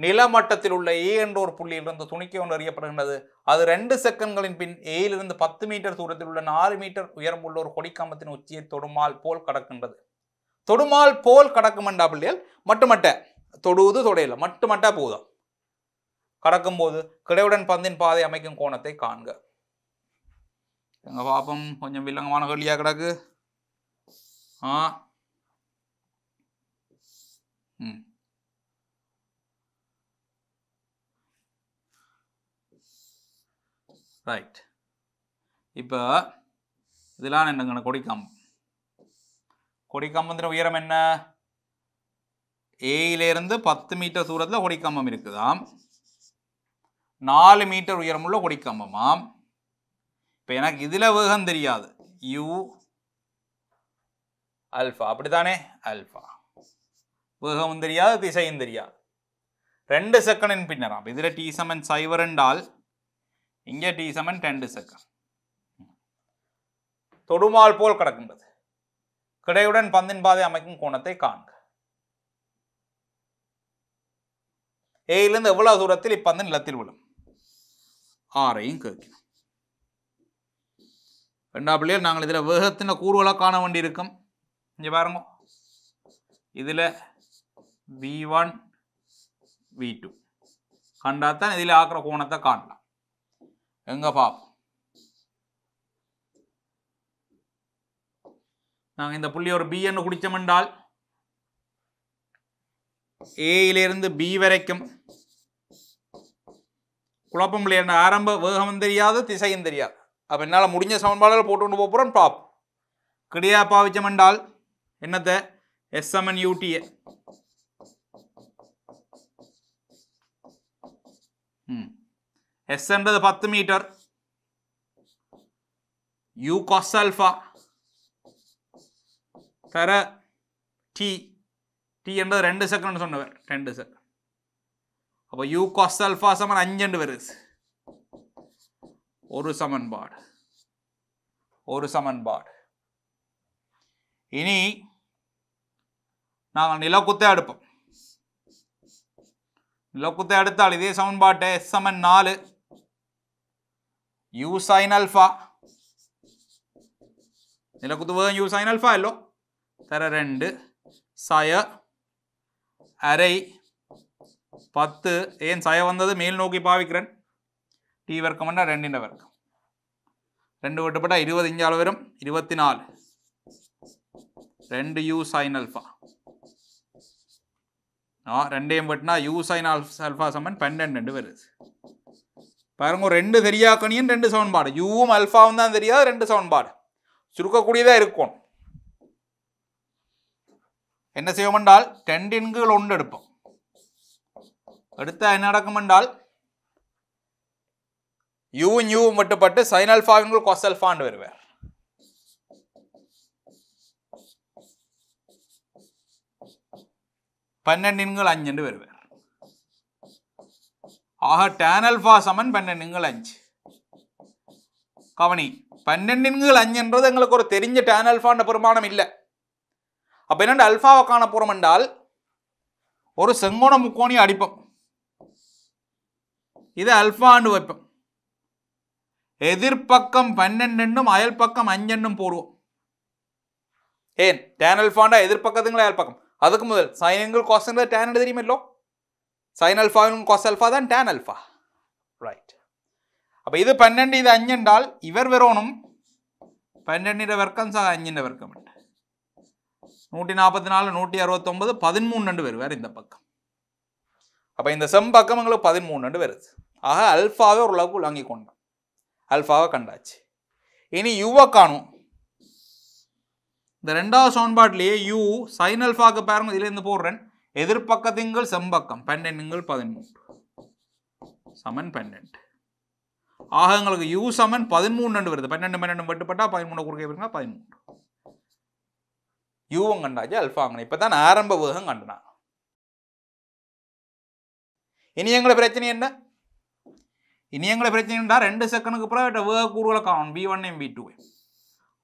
நிலமட்டத்தில் உள்ள A என்ற ஒரு புள்ளியிலிருந்து துணிக்கை ஒன்று அறியப்படுகின்றது. அது 2 செகண்ட்களின் பின் ஏயிலிருந்து 10 மீட்டர் தூரத்தில் உள்ள 4 மீட்டர் உயரம் உள்ள ஒரு கொடிக்கம்பத்தின் உச்சியை தொடுமால் போல் கடக்கின்றது. தொடுமால் போல் கடக்குமெண்டா பிள்ளைகள் மட்டுமட்ட தொடுவது தொடையில மட்டுமட்டா போதும். கடக்கும் போது கிடையுடன் பந்தின் பாதை அமைக்கும் கோணத்தை காண்க. எங்க பாப்பம் கொஞ்சம் வில்லங்கமான கேள்வியா கிடக்கு. ரைட். இப்போ இதெல்லாம் என்னங்க கொடிக்கம்பம். கொடிக்கம்பத்தின் உயரம் என்ன? ஏயிலிருந்து 10 மீட்டர் தூரத்தில் கொடிக்கம்பம் இருக்குதாம். 4 மீட்டர் உயரமுள்ள கொடிக்கம்பமாம். இப்போ எனக்கு இதில் வேகம் தெரியாது. U அல்ஃபா அப்படித்தானே? அல்ஃபா வேகமும் தெரியாது, திசையும் தெரியாது. 2 செகண்டின் பின்னராம். இதில் T சமன் 0 என்றால் இங்கே T சமன் 2 செகண்ட். தொடுமால் போல் கடக்கின்றது. கிடையுடன் பந்தின் பாதை அமைக்கும் கோணத்தை காண்க. ஏயிலிருந்து எவ்வளவு தூரத்தில் இப்பந்து நிலத்தில் விழும்? 6ஐயும் கேட்கணும். 2 பிள்ளைகள் நாங்கள் இதில் வேகத்தின் கூறுகளை காண வேண்டி இருக்கும். இங்கே பாருங்க, இதில் V1 V2 கண்டாத்தான் இதில் ஆக்கிற கோணத்தை காணலாம். எங்க பார்ப்போம். நாங்கள் இந்த புள்ளி ஒரு B என்று குடித்தோம் என்றால் ஏயிலிருந்து B வரைக்கும் குழப்பம் இல்லையா, ஆரம்ப வேகமும் தெரியாது திசையும் தெரியாது. அப்போ என்னால் முடிஞ்ச சமன்பாடுகள் போட்டு கொண்டு போகிறோம் பார்ப்போம். கிடையா பாவிச்சம் என்றால் என்னத்தை S = UT S என்றது 10 மீட்டர், U cos alpha தர T என்றது 2 செகண்ட் சொன்னவர் 2 செகண்ட். அப்போ U cos alpha = 5 என்று வருது. ஒரு சமன்பாடு. இனி நாங்கள் நிலக்குத்தை எடுப்போம். நிலக்குத்தை எடுத்தால் இதே சமன்பாட்டை S = 4 U sin alpha நிலக்குத்து வேகம் U sin alpha இல்லோ தர 2 சய அரை 10 ஏன் சய வந்தது மேல் நோக்கி பாவிக்கிறேன். T வர்க்கம் என்றால் 2 வர்க்கம் 2 விட்டுப்பட்டால் 20 இஞ்சால் வரும் 24 2 U sin alpha 2 வெட்டினா U sin alpha = 12 வருது. பாருங்க 2 தெரியாக்கணியும் 2 சமன்பாடு, யூவும் அல்ஃபாவும் தான் தெரியாது, 2 சமன்பாடு சுருக்கக்கூடியதாக இருக்கும். என்ன செய்வோம் என்றால் 10 இன் கீழ் 1 எடுப்போம். எடுத்தால் என்ன நடக்கும் என்றால் யூவும் வெட்டுப்பட்டு sin alpha இன் கீழ் cos alpha வருவார். பன்னெண்டின்கள் 5 என்று வருவார். ஆக tan alpha = 12/5. கவனி 12/5 என்றது எங்களுக்கு ஒரு தெரிஞ்ச tan alpha பெருமானம் இல்லை. அப்போ என்ன அல்ஃபாவை காண போறோம் என்றால் ஒரு செங்கோண முக்கோணி அடிப்போம். இது அல்ஃபான்னு வைப்போம். எதிர்பக்கம் 12 அயல் பக்கம் 5 போடுவோம். ஏன் tan alpha எதிர்பக்கத்துங்களா அயல் பக்கம். அதுக்கு முதல் sin angle cos angle tan தெரியுமല്ലോ. sin alpha cos alpha தான் tan alpha. ரைட். அப்போ இது 12 இது 5 என்றால் இவர் வரணும் 12 வர்க்கம் 5 வர்க்கம் 144 169 13 வருவார் இந்த பக்கம். அப்போ இந்த செம்பக்கம் எங்களுக்கு 13 வருது. ஆக அல்ஃபாவை ஓரளவுக்கு உள்வாங்கி கொண்டோம். அல்ஃபாவை கண்டாச்சு. இனி யூவை காணும். இந்த ரெண்டாவது சமன்பாட்டிலேயே யூ sin alpha பாருங்க, இதிலிருந்து போடுறேன். எதிர்பக்கத்திங்கள் செம்பக்கம் 12 13 சமன் 12. ஆக எங்களுக்கு யூ சமன் 13 வருது. 12 வெட்டுப்பட்டா 13 குறுக்கே வருங்க 13. யூவும் கண்டாச்சு அல்ஃபாங்க. இப்பதான் ஆரம்ப வேகம் கண்டனா. இனி எங்களை பிரச்சனை என்ன? இனி எங்களை பிரச்சனை என்றா 2 செகண்டுக்கு பிறகு வேக கூறுகளை காணும். V1 V2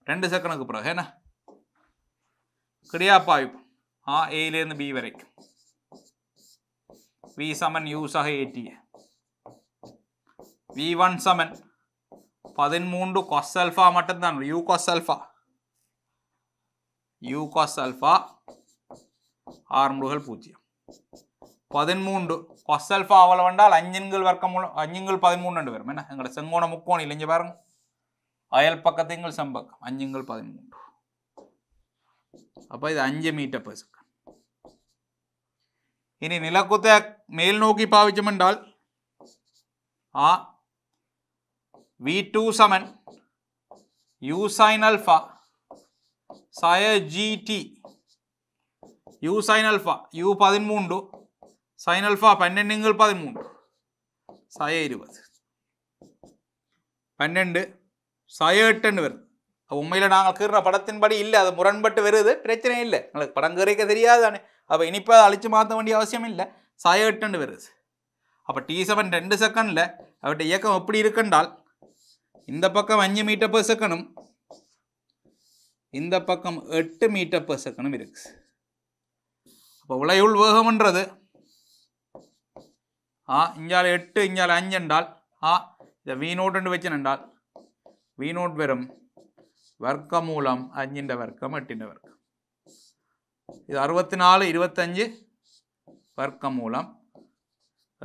2 செகண்டுக்கு பிறகு என்ன கிடையா பாய்ப்போம். ஏலேருந்து B வரைக்கும் V = U சக AT. V1 = 13 cos alpha மட்டும்தான். U cos alpha ஆரம்புகள் 0. 13 cos alpha அவ்வளவு வந்தால் 5 வர்க்கம் 5 13 வரும். என்ன எங்களோட செங்கோண முக்கோணம் இல்லைங்க பாருங்க, அயல் பக்கத்திங்கள் செம்பக்கம் 5 13. அப்போ இது 5 மீட்டர்/s. இனி நிலக்குத்தை மேல் நோக்கி பாவிச்சோம் என்றால் V2 = U sin alpha சய GT. U sin alpha U 13 sin alpha 12 13 சய 20 12 சய 8 வருது. உண்மையில் நாங்கள் கீற படத்தின்படி இல்லை, அது முரண்பட்டு வருது. பிரச்சனை இல்லை, எங்களுக்கு படம் கீரைக்க தெரியாது தானே. அப்போ இனிப்போ அதை அழிச்சு மாற்ற வேண்டிய அவசியம் இல்லை. சய 8 வருது. அப்போ T7 2 செகண்டில் அவர்கிட்ட இயக்கம் எப்படி இருக்குன்றால் இந்த பக்கம் 5 மீட்டர்/s இந்த பக்கம் 8 மீட்டர்/s இருக்கு. அப்போ உளையுள் வேகம்ன்றது இஞ்சால 8 இஞ்சால 5 என்றால் இதை V0 என்று வச்சேன் என்றால் V0 வெறும் வர்க்கமூலம் 5 வர்க்கம் 8 வர்க்கம். இது 64 25 வர்க்கமூலம்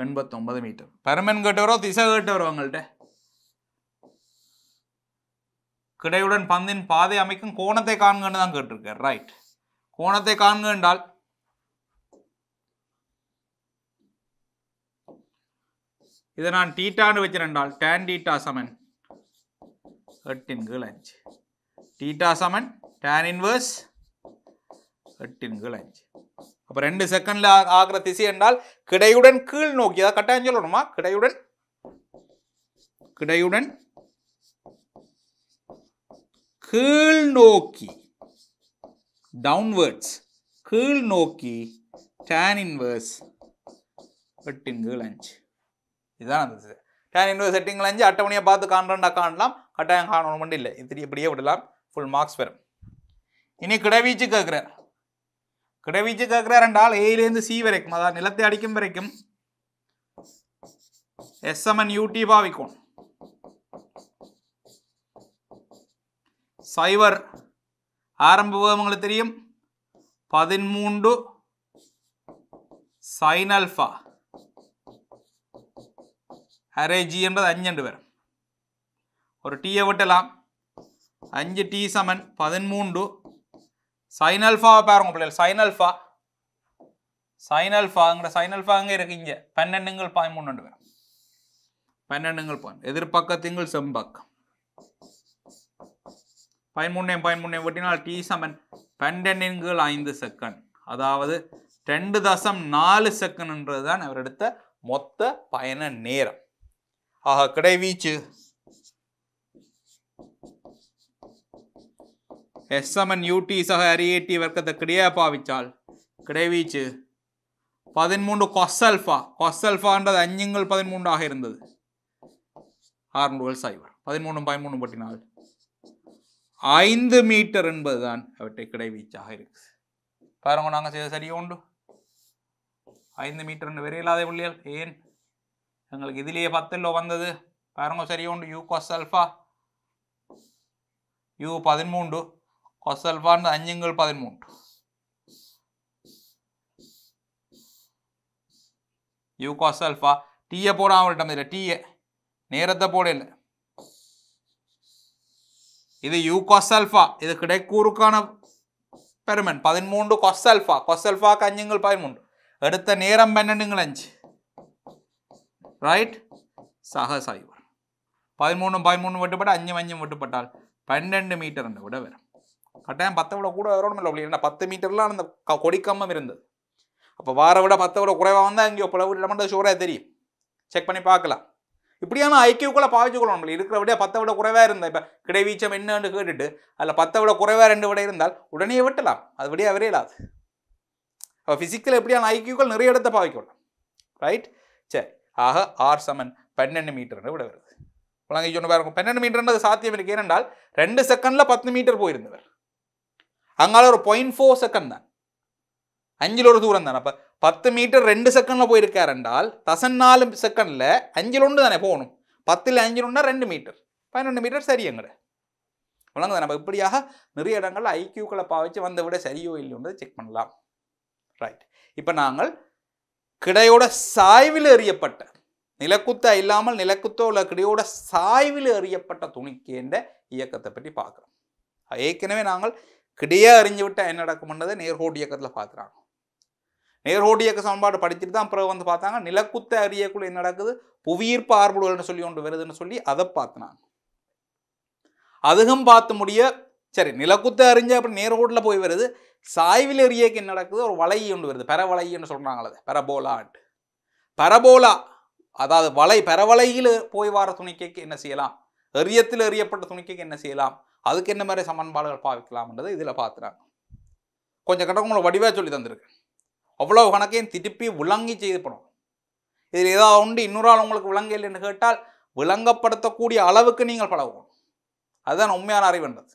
89 மீட்டர். பருமன் கேட்டவரோ திசை கேட்டவரோ உங்கள்கிட்ட கிடையுடன் பந்தின் பாதை அமைக்கும் கோணத்தை காண்கன்னு தான் கேட்டிருக்கார். ரைட், கோணத்தை காண்க என்றால் இதை நான் டீட்டான்னு வச்சிருந்தால் tan டீட்டா சமன் 8/5. டீட்டா சமன் tan இன்வர்ஸ் 8/5. அப்போ 2 செகண்ட்ல ஆகிற திசை என்றால் கிடையுடன் கீழ் நோக்கி, அதாவது கட்டாயம் சொல்லணுமா, கிடையுடன் கீழ் நோக்கி, டவுன்வர்ட்ஸ் கீழ் நோக்கி tan இன்வர்ஸ் 8/5. இதுதான் அந்த திசை. tan இன்வர்ஸ் 8/5 அட்டவணையை பார்த்து காண்றா காணலாம், கட்டாயம் காணணும் மட்டும் இல்லை, இப்படியே விடலாம், ஃபுல் மார்க்ஸ் வரும். இனி கிடைவீச்சு கேட்குறார். கிடைவீச்சு கேட்குறார் என்றால் ஏலேருந்து சி வரைக்கும், அதாவது நிலத்தை அடிக்கும் வரைக்கும் S = UT பாவிக்கும். சைவர் ஆரம்ப வேகம் உங்களுக்கு தெரியும் 13 sin alpha அரே ஜி என்றது 5 என்று வரும். ஒரு டீயை விட்டலாம், 5t = 13 sin alpha பாருங்க பிள்ளைகள், sin alpha அங்கே இருக்கு, இங்கே 12/13 என்று வரும். 12 எதிர்பக்கத்திங்கள் செம்பக்கம் 13 வெட்டினால் t = 12/5 செகண்ட், அதாவது 2.4 செகண்ட் என்றதுதான் அவர் எடுத்த மொத்த பயண நேரம். ஆக கிடைவீச்சு S = UT சக RAT வர்க்கத்தை கிடையா பாவிச்சால் கிடைவீச்சு 13 cos alpha, cos alpha என்றது 5/13 ஆக இருந்தது, 6 13 பட்டினால் 5 மீட்டர் என்பதுதான் அவற்றை கிடைவீச்சாக இருக்கு. பாருங்க, நாங்கள் செய்த சரியா உண்டு, 5 மீட்டர் என்று வரையில்லாத பிள்ளைகள். ஏன் எங்களுக்கு இதுலேயே 10 வந்தது. பாருங்க சரியா உண்டு, u cos alpha u 13 cos alpha 5/13. u cos alpha டீயை போடாமல் விட்டோம், இதில் டீயை நேரத்தை போடல. இது u cos alpha, இது கிடைக்கூறுக்கான பெருமன் 13 cos alpha, cos alpha 5/13 எடுத்த நேரம் 12/5. ரைட், சக சைவர் 13 வெட்டுப்பட்ட 5 வெட்டுப்பட்டால் 12 மீட்டர் விட வரும். கட்டாயம் 10 விட கூட வரணும் இல்லை, ஏன்னா 10 மீட்டர்லாம் அந்த கொடிக்கம்பம் இருந்தது. அப்போ வார விட 10 விட குறைவாக வந்தால் எங்கேயோ பிளவு இல்லைமென்றது ஷூராக தெரியும், செக் பண்ணி பார்க்கலாம். இப்படியான ஐக்கியூக்குள்ளே பாவிச்சுக்கொள்ளணும். நம்மள இருக்கிற விட 10 விட குறைவாக இருந்தால், இப்போ கிடைவீச்சம் என்னன்னு கேட்டுட்டு அதில் 10 விட குறைவாக 2 விட இருந்தால் உடனே வெட்டலாம், அது விடையாக வரையலாது. அப்போ ஃபிசிக்கல் எப்படியான ஐக்கியூக்கள் நிறைய இடத்தை பாவிக்கொள்ளலாம். ரைட், சரி. ஆக R = 12 மீட்டர் விட வருது. விளங்கி சொன்ன பாருங்க, 12 மீட்டர்ன்றது சாத்தியம் இருக்கு. ஏனென்றால் 2 செகண்டில் 10 மீட்டர் போயிருந்தவர், அங்கால ஒரு 0.4 செகண்ட் தான், 5 ஒரு தூரம் தானே. அப்போ 10 மீட்டர் 2 செகண்டில் போயிருக்கார் என்றால் 4 செகண்டில் 5 தானே போகணும். 10ல் 5 2 மீட்டர், 12 மீட்டர் சரி எங்கட விளங்குது. நம்ம இப்படியாக நிறைய இடங்களில் ஐக்கியூக்களை பாவிச்சு வந்த விட சரியோ இல்லையோன்றது செக் பண்ணலாம். ரைட், இப்போ நாங்கள் கிடையோட சாய்வில் எறியப்பட்ட, நிலக்குத்த இல்லாமல் நிலக்குத்தோ உள்ள கிடையோட சாய்வில் எறியப்பட்ட துணிக்கு என்ற இயக்கத்தை பற்றி பார்க்குறோம். ஏற்கனவே நாங்கள் கிடையா அறிஞ்சு விட்டால் என்ன நடக்கும்ன்றதை நேர்கோட்டு இயக்கத்தில் பார்க்குறாங்க. நேர்கோட்டு இயக்க சமன்பாடு படிச்சுட்டு தான் பிறகு வந்து பார்த்தாங்க நிலக்குத்த அறியக்குள்ள என்ன நடக்குது, புவியீர்ப்பு ஆர்வலர்கள்னு சொல்லி ஒன்று வருதுன்னு சொல்லி அதை பார்த்துனாங்க. அதுவும் பார்த்து முடிய சரி, நிலக்குத்த அறிஞ்ச அப்படி நேர்கோட்டில் போய் வருது, சாய்வில் எறியக்கு என்ன நடக்குது, ஒரு வலை ஒன்று வருது, பெறவலைன்னு சொல்கிறாங்களே, பெரபோலாட். பெரபோலா அதாவது வலை, பெறவலையில் போய் வர துணிக்கைக்கு என்ன செய்யலாம், எறியத்தில் எறியப்பட்ட துணிக்கைக்கு என்ன செய்யலாம், அதுக்கு என்ன மாதிரி சமன்பாடுகள் பாவிக்கலாம்ன்றது இதில் பார்த்துறாங்க. கொஞ்சம் கணக்கு உங்களை வடிவாக சொல்லி தந்திருக்கு, அவ்வளோ கணக்கையும் திருப்பி விளங்கி செய்து பண்ணணும். இதில் ஏதாவது உண்டு இன்னொரு ஆள் உங்களுக்கு விளங்கல் என்று கேட்டால் விளங்கப்படுத்தக்கூடிய அளவுக்கு நீங்கள் பழகணும். அதுதான் உண்மையான அறிவுன்றது.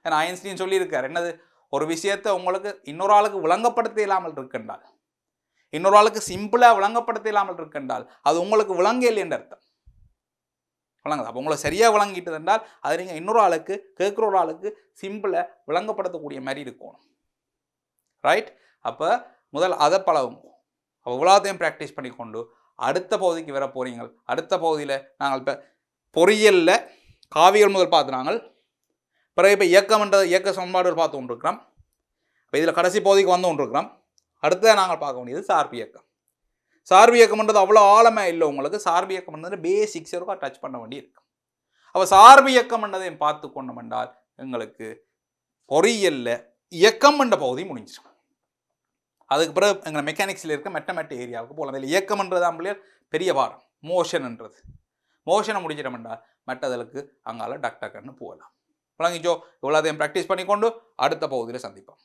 ஏன்னா ஐன்ஸ்டீன் சொல்லியிருக்கார், என்னது, ஒரு விஷயத்தை உங்களுக்கு இன்னொரு ஆளுக்கு விளங்கப்படுத்த இல்லாமல் இருக்கின்றால், இன்னொரு ஆளுக்கு சிம்பிளாக விளங்கப்படுத்த இல்லாமல் இருக்கின்றால் அது உங்களுக்கு விளங்கல் என்ற அர்த்தம். விளங்குது. அப்போ உங்களை சரியாக விளங்கிட்டு என்றால் அது நீங்கள் இன்னொரு ஆளுக்கு, கேட்குற ஒரு ஆளுக்கு சிம்பிளை விளங்கப்படுத்தக்கூடிய மாதிரி இருக்கணும். ரைட், அப்போ முதல் அதை பழகும். அப்போ இவ்வளோத்தையும் ப்ராக்டிஸ் பண்ணிக்கொண்டு அடுத்த பகுதிக்கு வர போகிறீங்க. அடுத்த பகுதியில் நாங்கள் இப்போ பொறியியலில் காவியல் முதல் பார்த்து நாங்கள் பிறகு இப்போ இயக்க சமன்பாடுகள் பார்த்து கொண்டிருக்கிறோம். இப்போ இதில் கடைசி பகுதிக்கு வந்து கொண்டிருக்கிறோம். அடுத்ததாக நாங்கள் பார்க்க வேண்டியது சார்பு இயக்கம். சார்பு இயக்கம்ன்றது அவ்வளோ ஆழமாக இல்லை உங்களுக்கு. சார்பு இயக்கம்ன்றது பேசிக்ஸ் இருக்கும், டச் பண்ண வேண்டி இருக்கு. அப்போ சார்பு இயக்கம்ன்றதையும் பார்த்து கொண்டோம் என்றால் எங்களுக்கு பொறியியலில் இயக்கம் என்ற பகுதி முடிஞ்சிடும். அதுக்கு பிறகு எங்கள் மெக்கானிக்ஸில் இருக்க மெட்டமெட் ஏரியாவுக்கு போகலாம். அதில் இயக்கம்ன்றது அப்படியே பெரிய பாடம். மோஷன்ன்றது மோஷனை முடிச்சிட்டோம் என்றால் மற்றதற்கு அங்கால டக் டக்குன்னு போகலாம். விளங்கிச்சோ? இவ்வளோதையும் ப்ராக்டிஸ் பண்ணிக்கொண்டு அடுத்த பகுதியில் சந்திப்போம்.